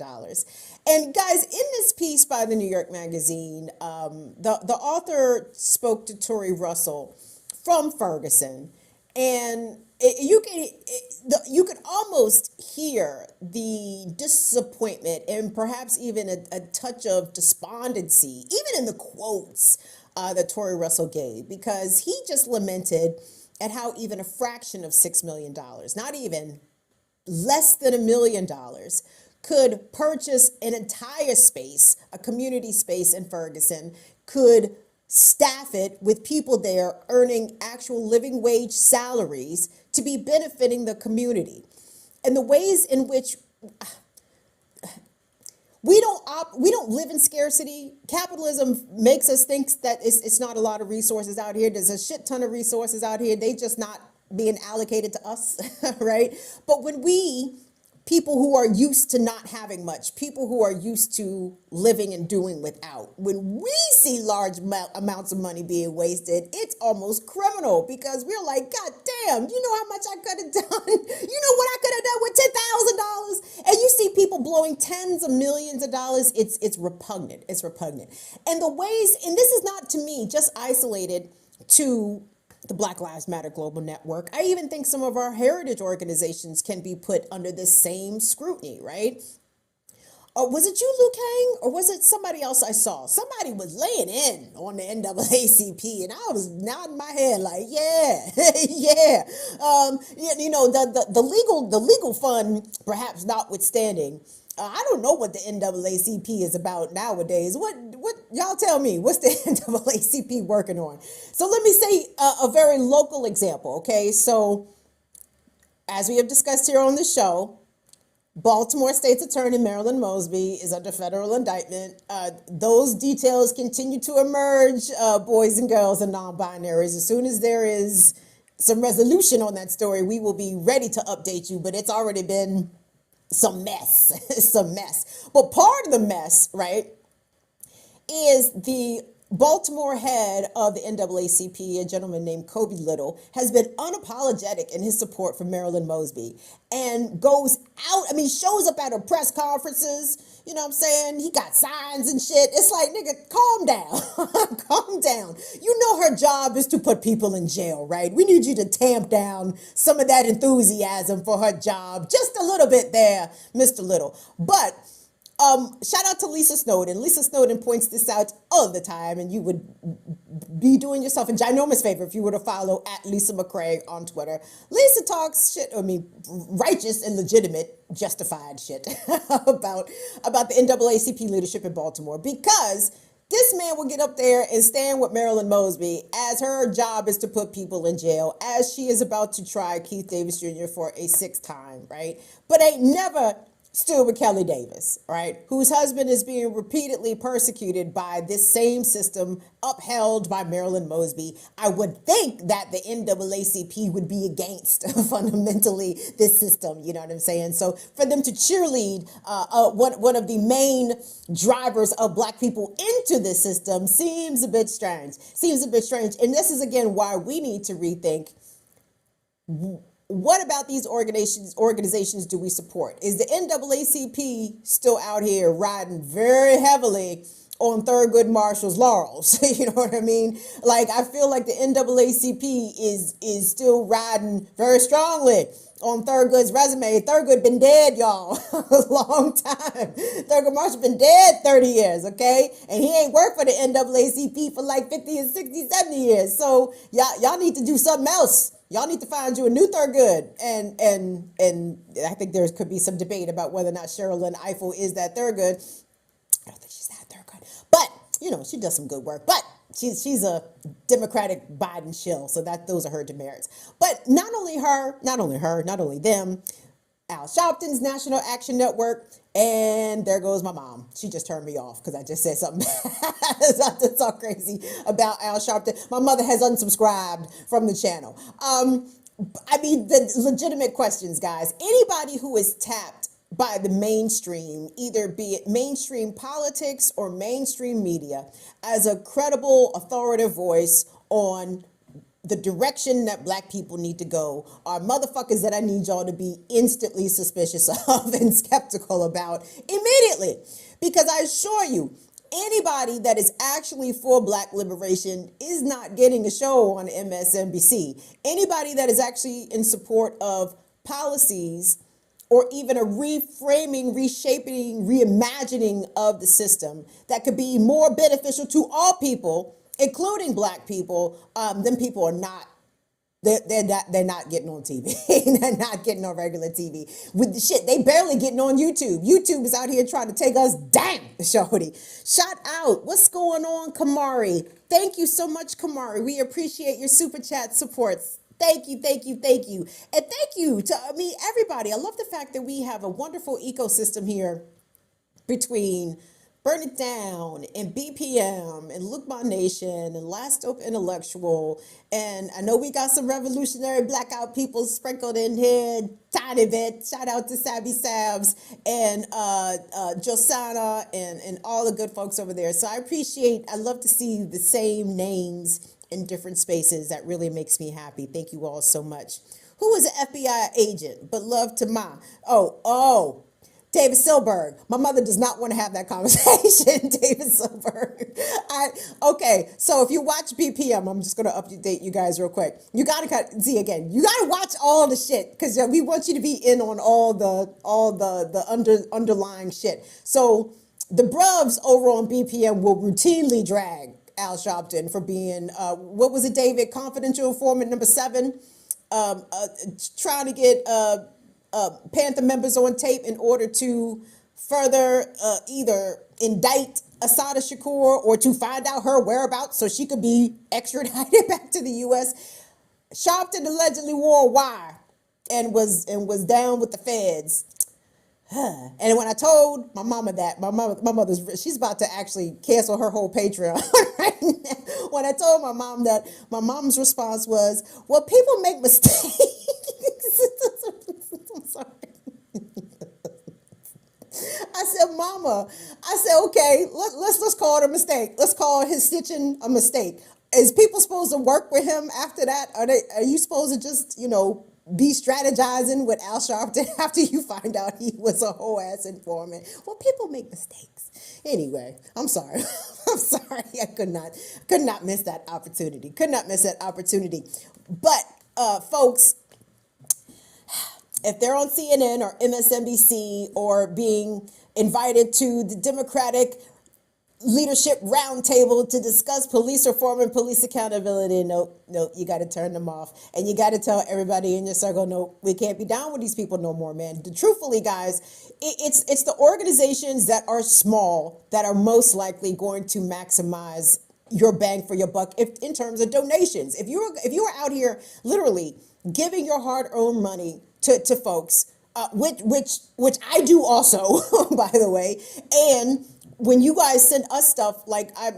And guys, in this piece by the New York Magazine, the author spoke to Tori Russell from Ferguson, and you could almost hear the disappointment and perhaps even a touch of despondency, even in the quotes that Tori Russell gave, because he just lamented at how even a fraction of $6 million, not even less than $1 million, could purchase an entire space, a community space in Ferguson, could staff it with people there earning actual living wage salaries to be benefiting the community. And the ways in which we don't live in scarcity. Capitalism makes us think that it's not a lot of resources out here. There's a shit ton of resources out here. They just not being allocated to us, right? But when people who are used to not having much, people who are used to living and doing without, when we see large amounts of money being wasted, it's almost criminal, because we're like, God damn, you know how much I could have done? You know what I could have done with $10,000? And you see people blowing tens of millions of dollars. It's repugnant. It's repugnant. And the ways, and this is not, to me, just isolated to the Black Lives Matter Global Network. I even think some of our heritage organizations can be put under this same scrutiny, right? Was it you, Luke Hang, or was it somebody else I saw? Somebody was laying in on the NAACP, and I was nodding my head like, yeah, yeah. The legal fund, perhaps notwithstanding. I don't know what the NAACP is about nowadays. What y'all tell me? What's the NAACP working on? So let me say a very local example. Okay, so as we have discussed here on the show, Baltimore State's Attorney Marilyn Mosby is under federal indictment. Those details continue to emerge, boys and girls and non-binaries. As soon as there is some resolution on that story, we will be ready to update you, but it's already been some mess, some mess. But part of the mess, right, is the Baltimore head of the NAACP, a gentleman named Kobe Little, has been unapologetic in his support for Marilyn Mosby and goes out, shows up at her press conferences, you know what I'm saying? He got signs and shit. It's like, nigga, calm down, calm down. You know her job is to put people in jail, right? We need you to tamp down some of that enthusiasm for her job. Just a little bit there, Mr. Little. But shout out to Lisa Snowden. Lisa Snowden points this out all the time, and you would be doing yourself a ginormous favor if you were to follow at Lisa McCraig on Twitter. Lisa talks shit, righteous and legitimate, justified shit about the NAACP leadership in Baltimore, because this man will get up there and stand with Marilyn Mosby as her job is to put people in jail, as she is about to try Keith Davis Jr. for a 6th time, right? But ain't never stood with Kelly Davis, right, whose husband is being repeatedly persecuted by this same system upheld by Marilyn Mosby. I would think that the NAACP would be against fundamentally this system, you know what I'm saying? So for them to cheerlead one of the main drivers of Black people into this system seems a bit strange, And this is, again, why we need to rethink, what about these organizations do we support? Is the NAACP still out here riding very heavily on Thurgood Marshall's laurels. You know what I mean? Like, I feel like the NAACP is still riding very strongly on Thurgood's resume. Thurgood been dead, y'all, a long time. Thurgood Marshall been dead 30 years, okay? And he ain't worked for the NAACP for like 50 and 60, 70 years. So y'all need to do something else. Y'all need to find you a new Thurgood. And I think there could be some debate about whether or not Sherilyn Ifill is that Thurgood. I don't think she's that Thurgood. But, you know, she does some good work. But she's a Democratic Biden shill, so those are her demerits. But not only them, Al Sharpton's National Action Network, and there goes my mom. She just turned me off because I just said something that's all crazy about Al Sharpton. My mother has unsubscribed from the channel. I mean, the legitimate questions, guys. Anybody who is tapped by the mainstream, either be it mainstream politics or mainstream media, as a credible, authoritative voice on the direction that Black people need to go, are motherfuckers that I need y'all to be instantly suspicious of and skeptical about immediately. Because I assure you, anybody that is actually for Black liberation is not getting a show on MSNBC. Anybody that is actually in support of policies or even a reframing, reshaping, reimagining of the system that could be more beneficial to all people, including Black people, them people are not, they're not getting on TV. They're not getting on regular TV. With the shit, they barely getting on YouTube. YouTube is out here trying to take us down, shorty. Shout out. What's going on, Kamari? Thank you so much, Kamari. We appreciate your super chat supports. Thank you, thank you, thank you. And thank you to everybody. I love the fact that we have a wonderful ecosystem here between Burn It Down and BPM and Look My Nation and Last Dope Intellectual. And I know we got some revolutionary blackout people sprinkled in here. Tiny bit. Shout out to Sabby Sabs and Josana and all the good folks over there. So I love to see the same names in different spaces. That really makes me happy. Thank you all so much. Who is an FBI agent? But love to Ma. Oh. David Silberg. My mother does not want to have that conversation, David Silberg. Okay, so if you watch BPM, I'm just going to update you guys real quick. You got to see again. You got to watch all the shit because we want you to be in on all the underlying shit. So the bruvs over on BPM will routinely drag Al Sharpton for being, what was it, David? Confidential informant number 7, trying to get Panther members on tape in order to further either indict Assata Shakur or to find out her whereabouts so she could be extradited back to the U.S. Sharpton allegedly wore a wire and was down with the feds. And when I told my mama that, my mother's, she's about to actually cancel her whole Patreon right now. When I told my mom that, my mom's response was, well, people make mistakes. I'm sorry. I said, Mama, okay, let's call it a mistake. Let's call his stitching a mistake. Is people supposed to work with him after that? Are you supposed to just, be strategizing with Al Sharpton after you find out he was a whole ass informant? Well, people make mistakes. Anyway, I'm sorry. I'm sorry. I could not miss that opportunity. But folks, if they're on CNN or MSNBC or being invited to the Democratic Leadership Roundtable to discuss police reform and police accountability, nope, you got to turn them off. And you got to tell everybody in your circle, no, we can't be down with these people no more, man. Truthfully, guys, it's the organizations that are small that are most likely going to maximize your bang for your buck in terms of donations. If you are out here literally giving your hard-earned money to folks, which I do also, by the way, and when you guys send us stuff,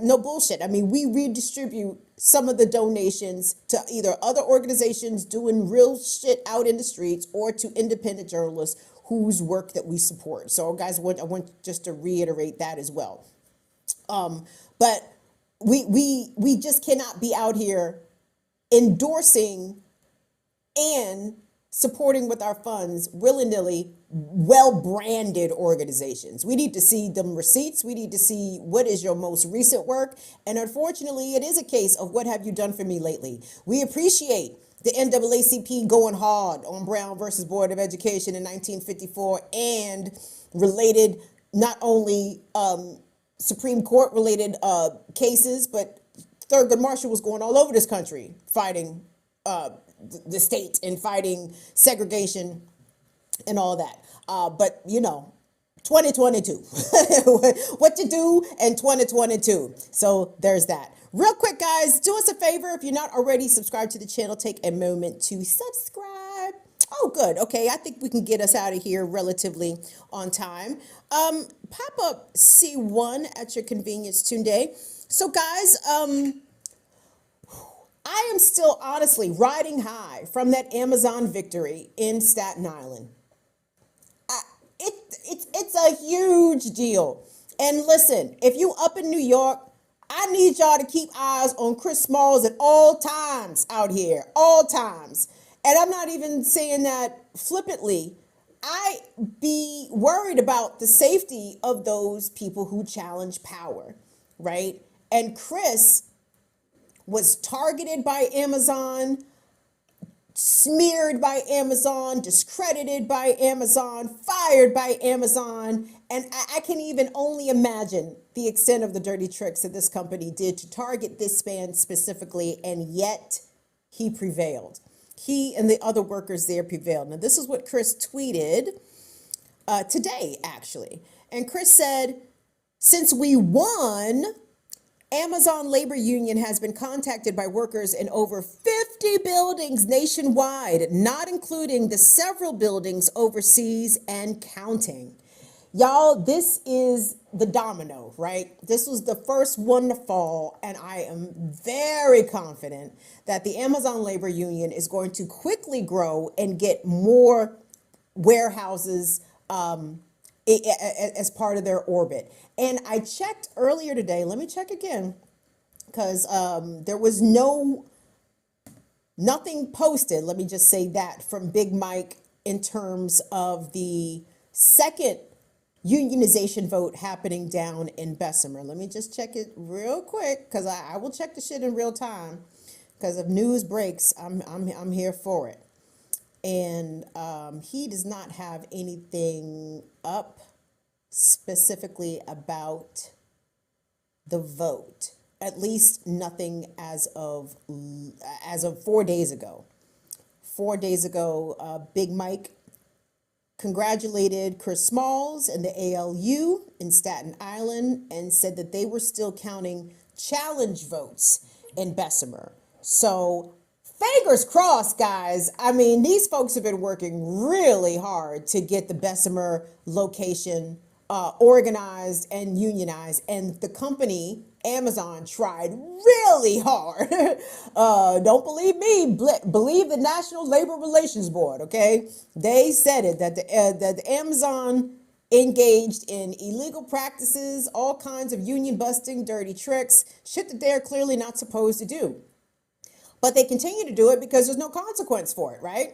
no bullshit. I mean, we redistribute some of the donations to either other organizations doing real shit out in the streets or to independent journalists whose work that we support. So, guys, I want just to reiterate that as well. But we just cannot be out here endorsing and supporting with our funds willy-nilly well-branded organizations. We need to see them receipts. We need to see what is your most recent work. And unfortunately, it is a case of what have you done for me lately. We appreciate the NAACP going hard on Brown versus Board of Education in 1954 and related, not only Supreme Court related cases, but Thurgood Marshall was going all over this country fighting the state and fighting segregation and all that. But, you know, 2022, what to do in 2022. So there's that. Real quick, guys, do us a favor. If you're not already subscribed to the channel, take a moment to subscribe. Oh, good. Okay, I think we can get us out of here relatively on time. Pop up C1 at your convenience, Tunde. So, guys, I am still honestly riding high from that Amazon victory in Staten Island. It's a huge deal. And listen, if you up in New York, I need y'all to keep eyes on Chris Smalls at all times out here, all times. And I'm not even saying that flippantly. I be worried about the safety of those people who challenge power, right? And Chris was targeted by Amazon, smeared by Amazon, discredited by Amazon, fired by Amazon. And I can even only imagine the extent of the dirty tricks that this company did to target this man specifically, and yet he prevailed. He and the other workers there prevailed. Now, this is what Chris tweeted today, actually. And Chris said, since we won, Amazon Labor Union has been contacted by workers in over 50 buildings nationwide, not including the several buildings overseas and counting. Y'all, this is the domino, right? This was the first one to fall, and I am very confident that the Amazon Labor Union is going to quickly grow and get more warehouses as part of their orbit. And I checked earlier today, let me check again, because there was nothing posted, let me just say that, from Big Mike in terms of the second unionization vote happening down in Bessemer. Let me just check it real quick, because I will check the shit in real time, because if news breaks, I'm here for it. And he does not have anything up specifically about the vote, at least nothing as of 4 days ago. 4 days ago, Big Mike congratulated Chris Smalls and the ALU in Staten Island and said that they were still counting challenge votes in Bessemer. So fingers crossed, guys. I mean, these folks have been working really hard to get the Bessemer location organized and unionized, and the company Amazon tried really hard. Don't believe me, believe the National Labor Relations Board, okay? They said it, that the Amazon engaged in illegal practices, all kinds of union busting, dirty tricks, shit that they're clearly not supposed to do. But they continue to do it because there's no consequence for it, right?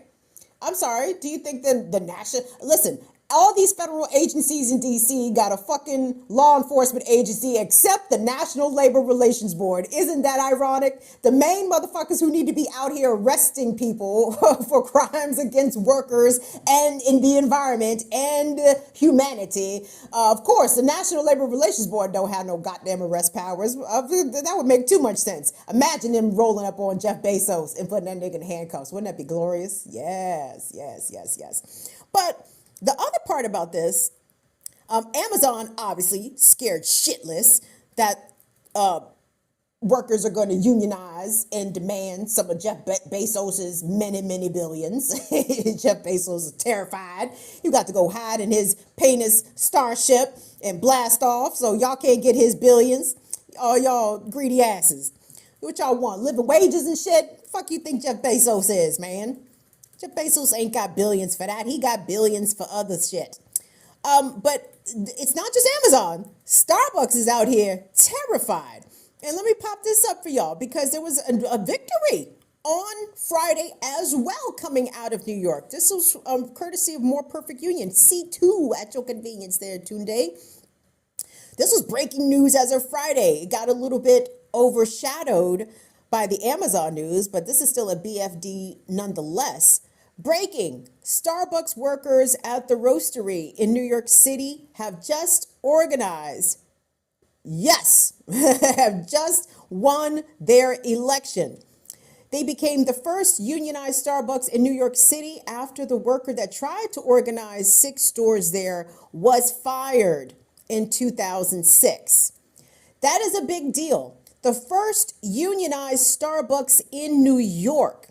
I'm sorry, do you think the national, listen, all these federal agencies in DC got a fucking law enforcement agency except the National Labor Relations Board. Isn't that ironic? The main motherfuckers who need to be out here arresting people for crimes against workers and in the environment and humanity. Of course, the National Labor Relations Board don't have no goddamn arrest powers. That would make too much sense. Imagine them rolling up on Jeff Bezos and putting that nigga in handcuffs. Wouldn't that be glorious? Yes, yes, yes, yes. But the other part about this, Amazon obviously scared shitless that workers are going to unionize and demand some of Jeff Bezos's many, many billions. Jeff Bezos is terrified. You got to go hide in his penis starship and blast off so y'all can't get his billions. All y'all greedy asses. What y'all want? Living wages and shit? Fuck you think Jeff Bezos is, man? Jeff Bezos ain't got billions for that. He got billions for other shit. But it's not just Amazon. Starbucks is out here terrified. And let me pop this up for y'all because there was a victory on Friday as well, coming out of New York. This was courtesy of More Perfect Union. C2 at your convenience there, Tunde. This was breaking news as of Friday. It got a little bit overshadowed by the Amazon news, but this is still a BFD nonetheless. Breaking: Starbucks workers at the roastery in New York City have just organized. Yes, have just won their election. They became the first unionized Starbucks in New York City after the worker that tried to organize 6 stores there was fired in 2006. That is a big deal. The first unionized Starbucks in New York.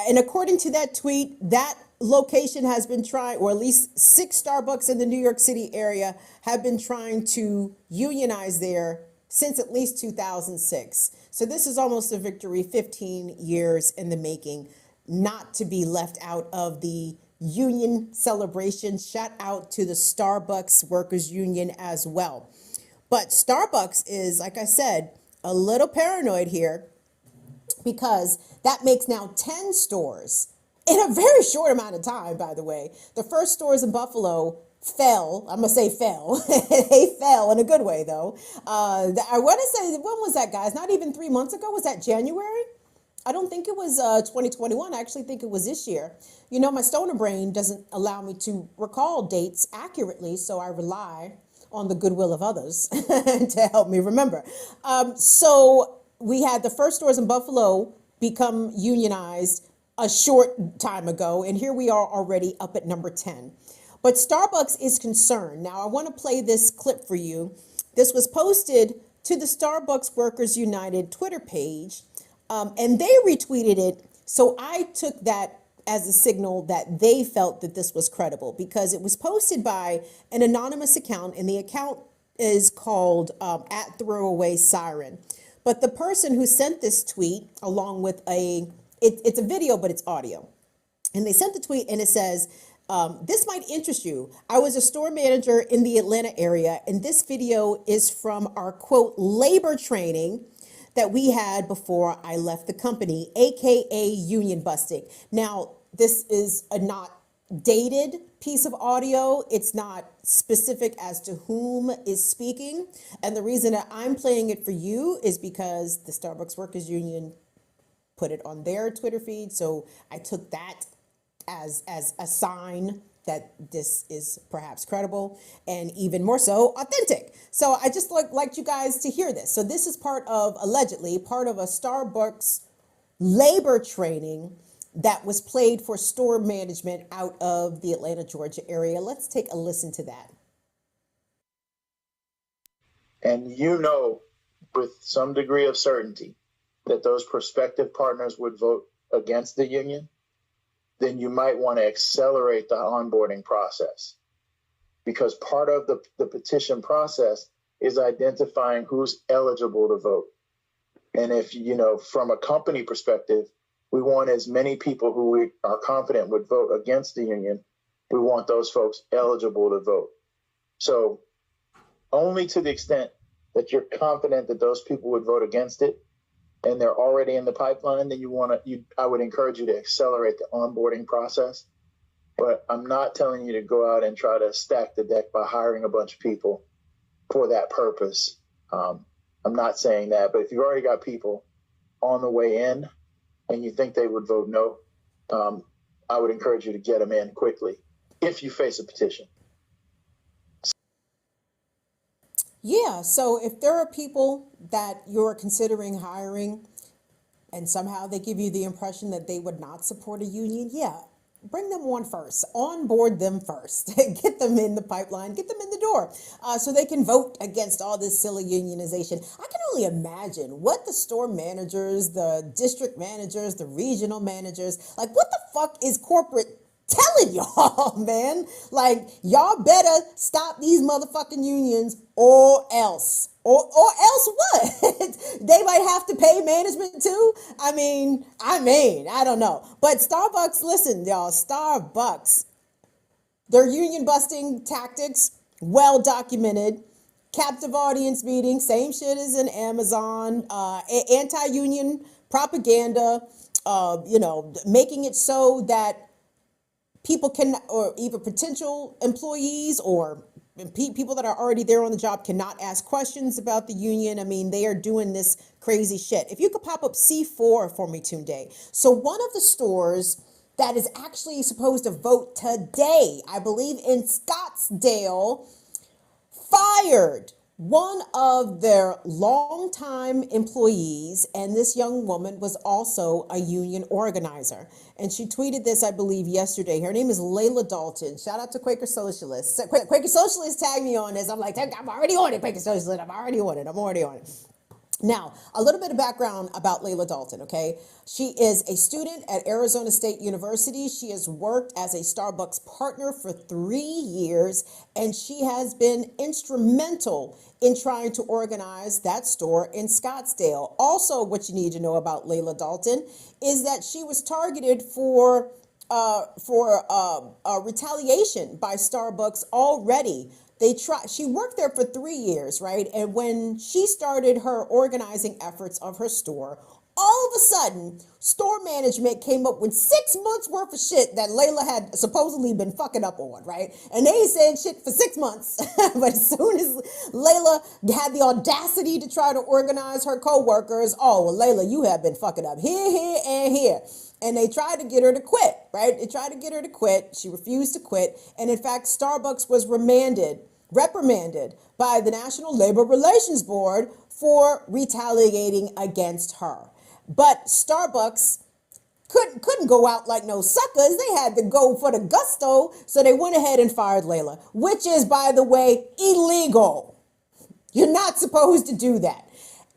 And according to that tweet, that location has been trying, or at least 6 Starbucks in the New York City area have been trying to unionize there since at least 2006. So this is almost a victory, 15 years in the making, not to be left out of the union celebration. Shout out to the Starbucks Workers Union as well. But Starbucks is, like I said, a little paranoid here, because that makes now 10 stores in a very short amount of time, by the way. The first stores in Buffalo fell. I'm going to say fell. They fell in a good way, though. I want to say, when was that, guys? Not even 3 months ago. Was that January? I don't think it was 2021. I actually think it was this year. You know, my stoner brain doesn't allow me to recall dates accurately, so I rely on the goodwill of others to help me remember. So we had the first stores in Buffalo become unionized a short time ago, and here we are already up at number 10. But Starbucks is concerned. Now, I want to play this clip for you. This was posted to the Starbucks Workers United Twitter page, and they retweeted it. So I took that as a signal that they felt that this was credible, because it was posted by an anonymous account, and the account is called at Throwaway Siren. But the person who sent this tweet, along with it's a video, but it's audio. And they sent the tweet, and it says, this might interest you. I was a store manager in the Atlanta area, and this video is from our, quote, labor training that we had before I left the company, AKA union busting. Now, this is a not dated piece of audio. It's not specific as to whom is speaking. And the reason that I'm playing it for you is because the Starbucks Workers Union put it on their Twitter feed. So I took that as a sign that this is perhaps credible, and even more so authentic. So I just like you guys to hear this. So this is allegedly part of a Starbucks labor training that was played for store management out of the Atlanta, Georgia area. Let's take a listen to that. And you know with some degree of certainty that those prospective partners would vote against the union, then you might want to accelerate the onboarding process, because part of the petition process is identifying who's eligible to vote. And if, you know, from a company perspective, we want as many people who we are confident would vote against the union. We want those folks eligible to vote. So only to the extent that you're confident that those people would vote against it and they're already in the pipeline, then I would encourage you to accelerate the onboarding process. But I'm not telling you to go out and try to stack the deck by hiring a bunch of people for that purpose. I'm not saying that, but if you've already got people on the way in and you think they would vote no, I would encourage you to get them in quickly if you face a petition. Yeah, so if there are people that you're considering hiring and somehow they give you the impression that they would not support a union, yeah, bring them on first, onboard them first, get them in the pipeline, get them in the door so they can vote against all this silly unionization. I can only imagine what the store managers, the district managers, the regional managers, like what the fuck is corporate telling y'all, man? Like, y'all better stop these motherfucking unions or else. Or else what? They might have to pay management too? I mean, I don't know. But Starbucks, listen, y'all, Starbucks, their union busting tactics, well documented. captive audience meeting, same shit as in Amazon, anti-union propaganda, making it so that people can, or even potential employees or people that are already there on the job cannot ask questions about the union. I mean, they are doing this crazy shit. If you could pop up C4 for me, Tunde. So one of the stores that is actually supposed to vote today, I believe in Scottsdale, fired one of their longtime employees, and this young woman was also a union organizer. And she tweeted this, I believe, yesterday. Her name is Layla Dalton. Shout out to Quaker Socialists. Quaker Socialists tagged me on this. I'm like, I'm already on it, Quaker Socialists. I'm already on it. Now, a little bit of background about Layla Dalton, okay? She is a student at Arizona State University. She has worked as a Starbucks partner for 3 years, and she has been instrumental in trying to organize that store in Scottsdale. Also, what you need to know about Layla Dalton is that she was targeted for retaliation by Starbucks already. She worked there for 3 years, right? And when she started her organizing efforts of her store, all of a sudden, store management came up with 6 months worth of shit that Layla had supposedly been fucking up on, right? And they said shit for 6 months. But as soon as Layla had the audacity to try to organize her coworkers, oh, well, Layla, you have been fucking up here, and here. And they tried to get her to quit, right? They tried to get her to quit. She refused to quit. And in fact, Starbucks was reprimanded by the National Labor Relations Board for retaliating against her. But Starbucks couldn't go out like no suckers. They had to go for the gusto. So they went ahead and fired Layla, which is, by the way, illegal. You're not supposed to do that.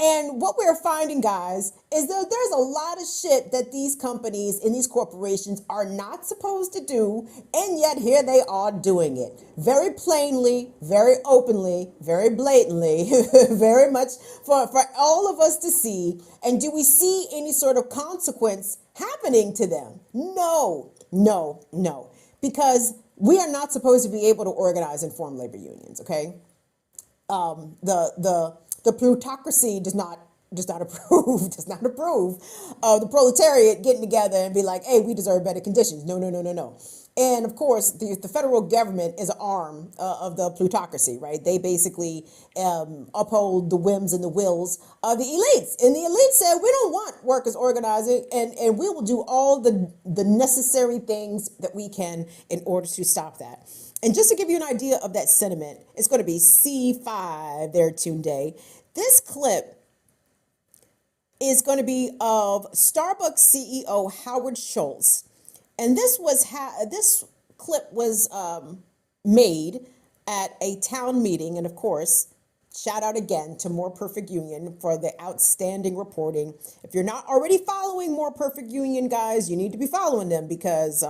And what we're finding, guys, is that there's a lot of shit that these companies and these corporations are not supposed to do, and yet here they are doing it. Very plainly, very openly, very blatantly, very much for all of us to see. And do we see any sort of consequence happening to them? No. Because we are not supposed to be able to organize and form labor unions, okay? The plutocracy does not approve of the proletariat getting together and be like, hey, we deserve better conditions. No. And of course, the federal government is an arm of the plutocracy, right? They basically uphold the whims and the wills of the elites. And the elites said, we don't want workers organizing, and we will do all the necessary things that we can in order to stop that. And just to give you an idea of that sentiment, it's going to be C5 there, Tunde. This clip is going to be of Starbucks CEO Howard Schultz. And this clip was made at a town meeting. And of course, shout out again to More Perfect Union for the outstanding reporting. If you're not already following More Perfect Union, guys, you need to be following them because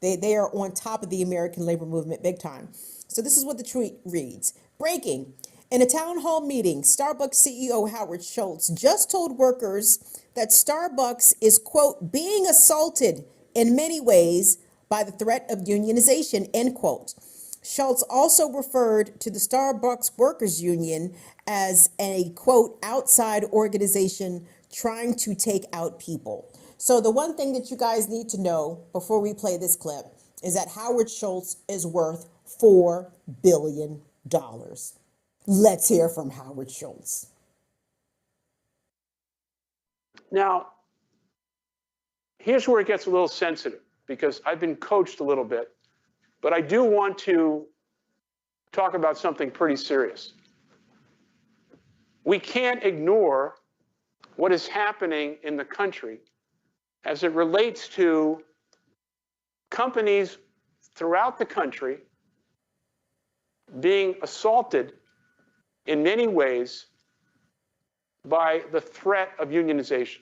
they are on top of the American labor movement big time. So this is what the tweet reads. Breaking. In a town hall meeting, Starbucks CEO Howard Schultz just told workers that Starbucks is, quote, being assaulted in many ways by the threat of unionization, end quote. Schultz also referred to the Starbucks Workers Union as a, quote, outside organization trying to take out people. So the one thing that you guys need to know before we play this clip is that Howard Schultz is worth $4 billion. Let's hear from Howard Schultz. Now, here's where it gets a little sensitive because I've been coached a little bit, but I do want to talk about something pretty serious. We can't ignore what is happening in the country as it relates to companies throughout the country being assaulted in many ways by the threat of unionization.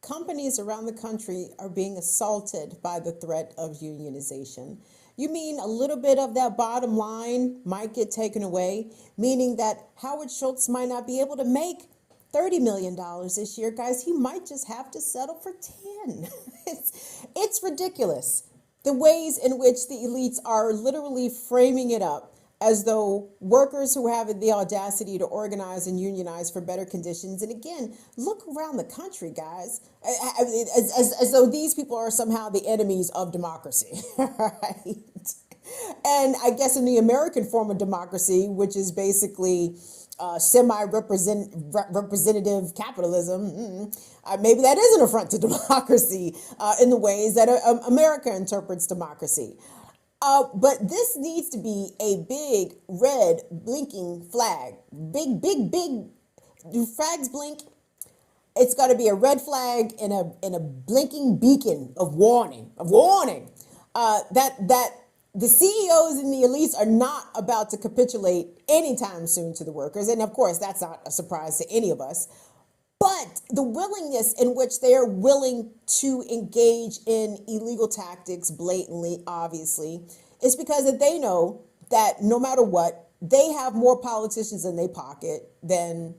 Companies around the country are being assaulted by the threat of unionization. You mean a little bit of that bottom line might get taken away, meaning that Howard Schultz might not be able to make $30 million this year, guys. He might just have to settle for 10. It's ridiculous. The ways in which the elites are literally framing it up as though workers who have the audacity to organize and unionize for better conditions, and again, look around the country, guys, as though these people are somehow the enemies of democracy, right? And I guess in the American form of democracy, which is basically semi-representative capitalism, maybe that is an affront to democracy in the ways that America interprets democracy. But this needs to be a big red blinking flag. Big, big, big. Do flags blink? It's got to be a red flag and a blinking beacon of warning. That the CEOs and the elites are not about to capitulate anytime soon to the workers. And of course, that's not a surprise to any of us. But the willingness in which they are willing to engage in illegal tactics blatantly, obviously, is because that they know that no matter what, they have more politicians in their pocket than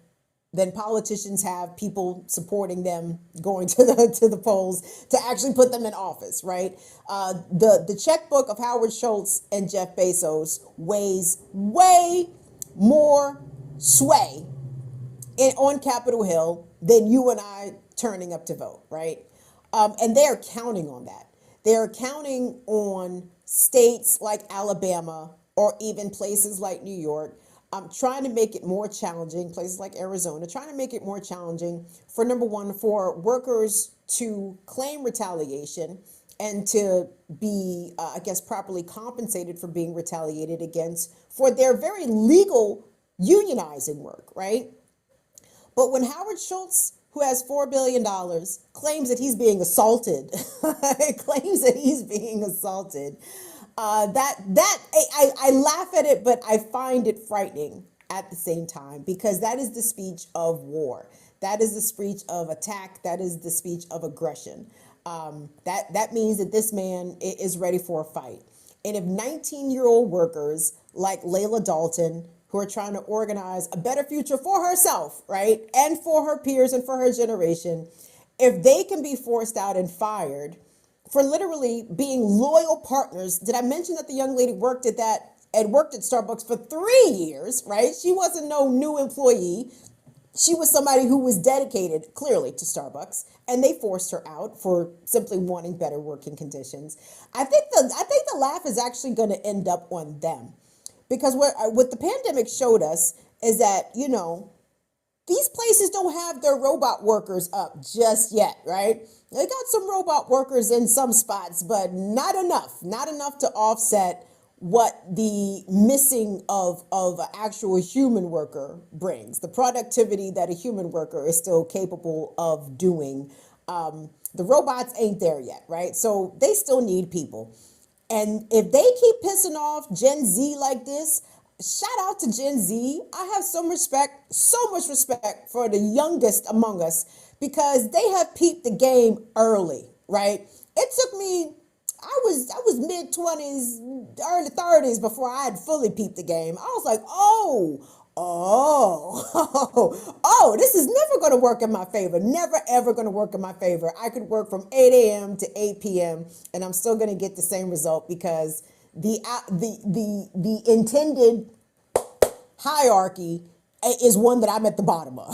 politicians have people supporting them going to the polls to actually put them in office, right? The checkbook of Howard Schultz and Jeff Bezos weighs way more sway on Capitol Hill than you and I turning up to vote, right? And they're counting on that. They're counting on states like Alabama or even places like New York, trying to make it more challenging, places like Arizona, trying to make it more challenging for, number one, for workers to claim retaliation and to be, I guess, properly compensated for being retaliated against for their very legal unionizing work, right? But when Howard Schultz, who has $4 billion, claims that he's being assaulted, I laugh at it, but I find it frightening at the same time, because that is the speech of war. That is the speech of attack. That is the speech of aggression. That means that this man is ready for a fight. And if 19-year-old workers like Layla Dalton, who are trying to organize a better future for herself, right, and for her peers and for her generation, if they can be forced out and fired for literally being loyal partners. Did I mention that the young lady worked at Starbucks for 3 years, right? She wasn't no new employee. She was somebody who was dedicated clearly to Starbucks, and they forced her out for simply wanting better working conditions. I think the laugh is actually going to end up on them. Because what the pandemic showed us is that, these places don't have their robot workers up just yet, right? They got some robot workers in some spots, but not enough to offset what the missing of an actual human worker brings, the productivity that a human worker is still capable of doing. The robots ain't there yet, right? So they still need people. And if they keep pissing off Gen Z like this, shout out to Gen Z. I have so much respect for the youngest among us, because they have peeped the game early, right? It took me, I was mid-20s, early 30s before I had fully peeped the game. I was like, oh, this is never going to work in my favor. Never, ever going to work in my favor. I could work from 8 a.m. to 8 p.m. and I'm still going to get the same result, because the intended hierarchy is one that I'm at the bottom of.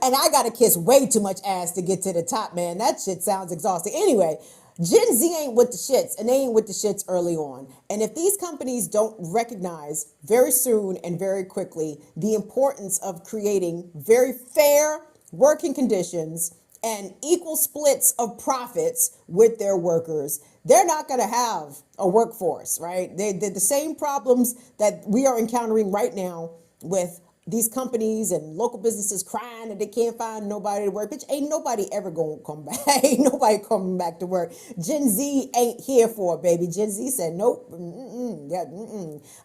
And I got to kiss way too much ass to get to the top, man. That shit sounds exhausting. Anyway, Gen Z ain't with the shits, and they ain't with the shits early on. And if these companies don't recognize very soon and very quickly the importance of creating very fair working conditions and equal splits of profits with their workers, they're not going to have a workforce, right? They're the same problems that we are encountering right now with these companies and local businesses crying that they can't find nobody to work. Bitch, ain't nobody ever gonna come back. Ain't nobody coming back to work. Gen Z ain't here for it, baby. Gen Z said, nope.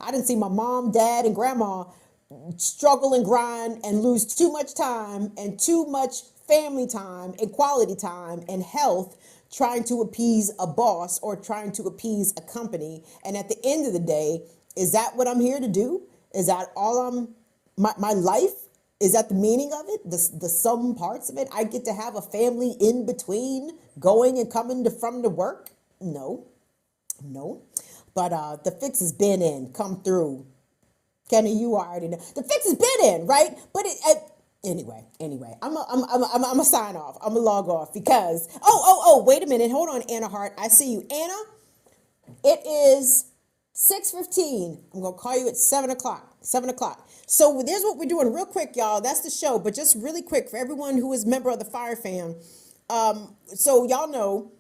I didn't see my mom, dad, and grandma struggle and grind and lose too much time and too much family time and quality time and health trying to appease a boss or trying to appease a company. And at the end of the day, is that what I'm here to do? Is that all my life? Is that the meaning of it? The sum parts of it? I get to have a family in between going and coming from to work? No. But the fix has been in. Come through. Kenny, you already know. The fix has been in, right? But anyway, I'm a sign off. I'm a log off because, wait a minute. Hold on, Anna Hart. I see you. Anna, it is 6:15. I'm going to call you at 7 o'clock. 7 o'clock. So there's what we're doing real quick, y'all. That's the show. But just really quick for everyone who is a member of the Fire Fam. So y'all know,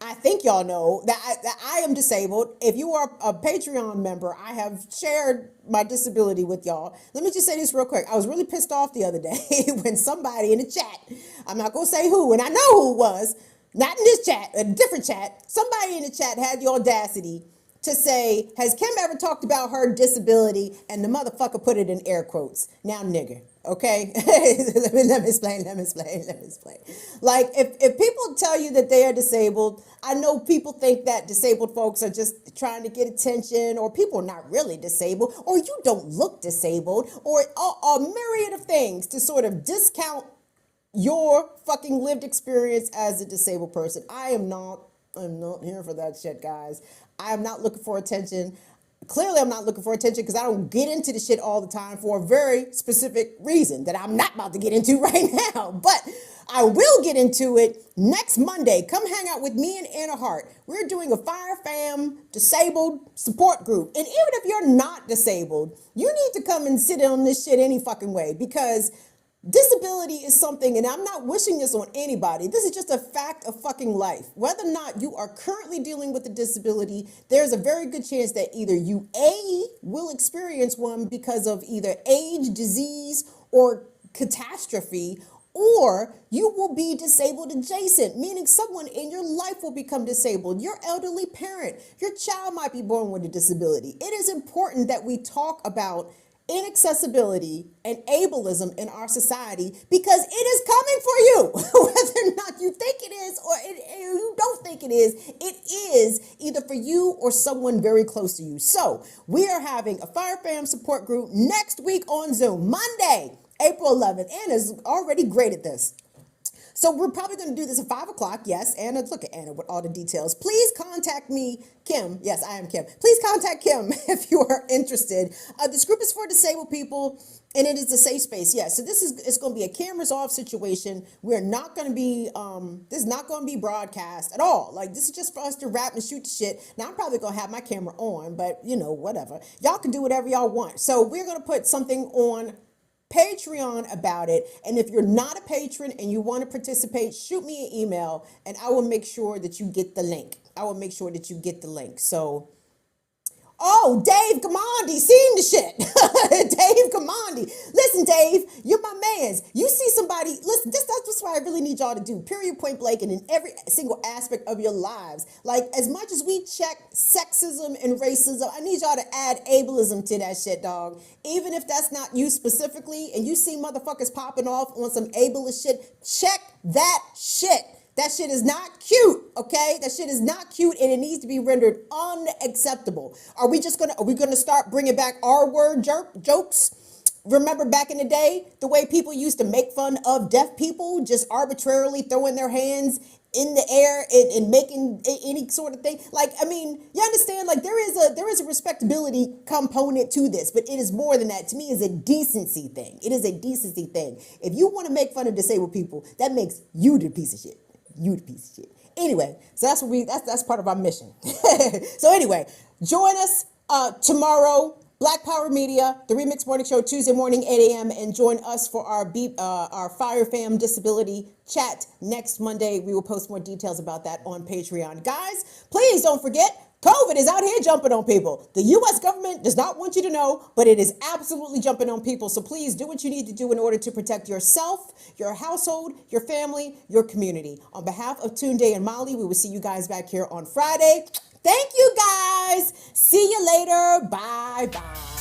I think y'all know that I am disabled. If you are a Patreon member, I have shared my disability with y'all. Let me just say this real quick. I was really pissed off the other day when somebody in the chat, I'm not going to say who, and I know who it was, not in this chat, a different chat, somebody in the chat had the audacity to say, has Kim ever talked about her disability? And the motherfucker put it in air quotes. Now, nigger. Okay, let me explain. Like, if people tell you that they are disabled, I know people think that disabled folks are just trying to get attention, or people are not really disabled, or you don't look disabled, or a myriad of things to sort of discount your fucking lived experience as a disabled person. I'm not here for that shit, guys. I am not looking for attention. Clearly, I'm not looking for attention because I don't get into the shit all the time for a very specific reason that I'm not about to get into right now. But I will get into it next Monday. Come hang out with me and Anna Hart. We're doing a Fire Fam disabled support group. And even if you're not disabled, you need to come and sit on this shit any fucking way, because disability is something, and I'm not wishing this on anybody. This is just a fact of fucking life. Whether or not you are currently dealing with a disability, there's a very good chance that either you will experience one because of either age, disease, or catastrophe, or you will be disabled adjacent, meaning someone in your life will become disabled. Your elderly parent, your child might be born with a disability. It is important that we talk about inaccessibility and ableism in our society, because it is coming for you. Whether or not you think it is or you don't think it is either for you or someone very close to you. So we are having a Fire Fam support group next week on Zoom, Monday, April 11th. Anna's already great at this. So we're probably going to do this at 5 o'clock. Yes, Anna, look at Anna with all the details. Please contact me, Kim. Yes, I am Kim. Please contact Kim if you are interested. This group is for disabled people, and it is a safe space. Yes, so it's going to be a cameras off situation. We're not going to be, this is not going to be broadcast at all. Like, this is just for us to rap and shoot the shit. Now, I'm probably going to have my camera on, but, you know, whatever. Y'all can do whatever y'all want. So we're going to put something on Patreon about it. And if you're not a patron and you want to participate, shoot me an email and I will make sure that you get the link. So, oh, Dave Gamandi, seen the shit. Dave Gamandi. Listen, Dave, you're my mans. You see somebody, listen, that's what I really need y'all to do, period, point blank, and in every single aspect of your lives. Like, as much as we check sexism and racism, I need y'all to add ableism to that shit, dog. Even if that's not you specifically, and you see motherfuckers popping off on some ableist shit, check that shit. That shit is not cute, okay? That shit is not cute, and it needs to be rendered unacceptable. Are we gonna start bringing back R-word jokes? Remember back in the day, the way people used to make fun of deaf people, just arbitrarily throwing their hands in the air and making any sort of thing? Like, I mean, you understand? Like, there is a respectability component to this, but it is more than that. To me, it's a decency thing. It is a decency thing. If you want to make fun of disabled people, that makes you the piece of shit. Anyway, so that's part of our mission. So anyway, join us tomorrow, Black Power Media, the Remix Morning Show, Tuesday morning, 8 a.m. And join us for our Fire Fam Disability Chat next Monday. We will post more details about that on Patreon. Guys, please don't forget, COVID is out here jumping on people. The U.S. government does not want you to know, but it is absolutely jumping on people. So please do what you need to do in order to protect yourself, your household, your family, your community. On behalf of Tunde and Molly, we will see you guys back here on Friday. Thank you, guys. See you later. Bye-bye.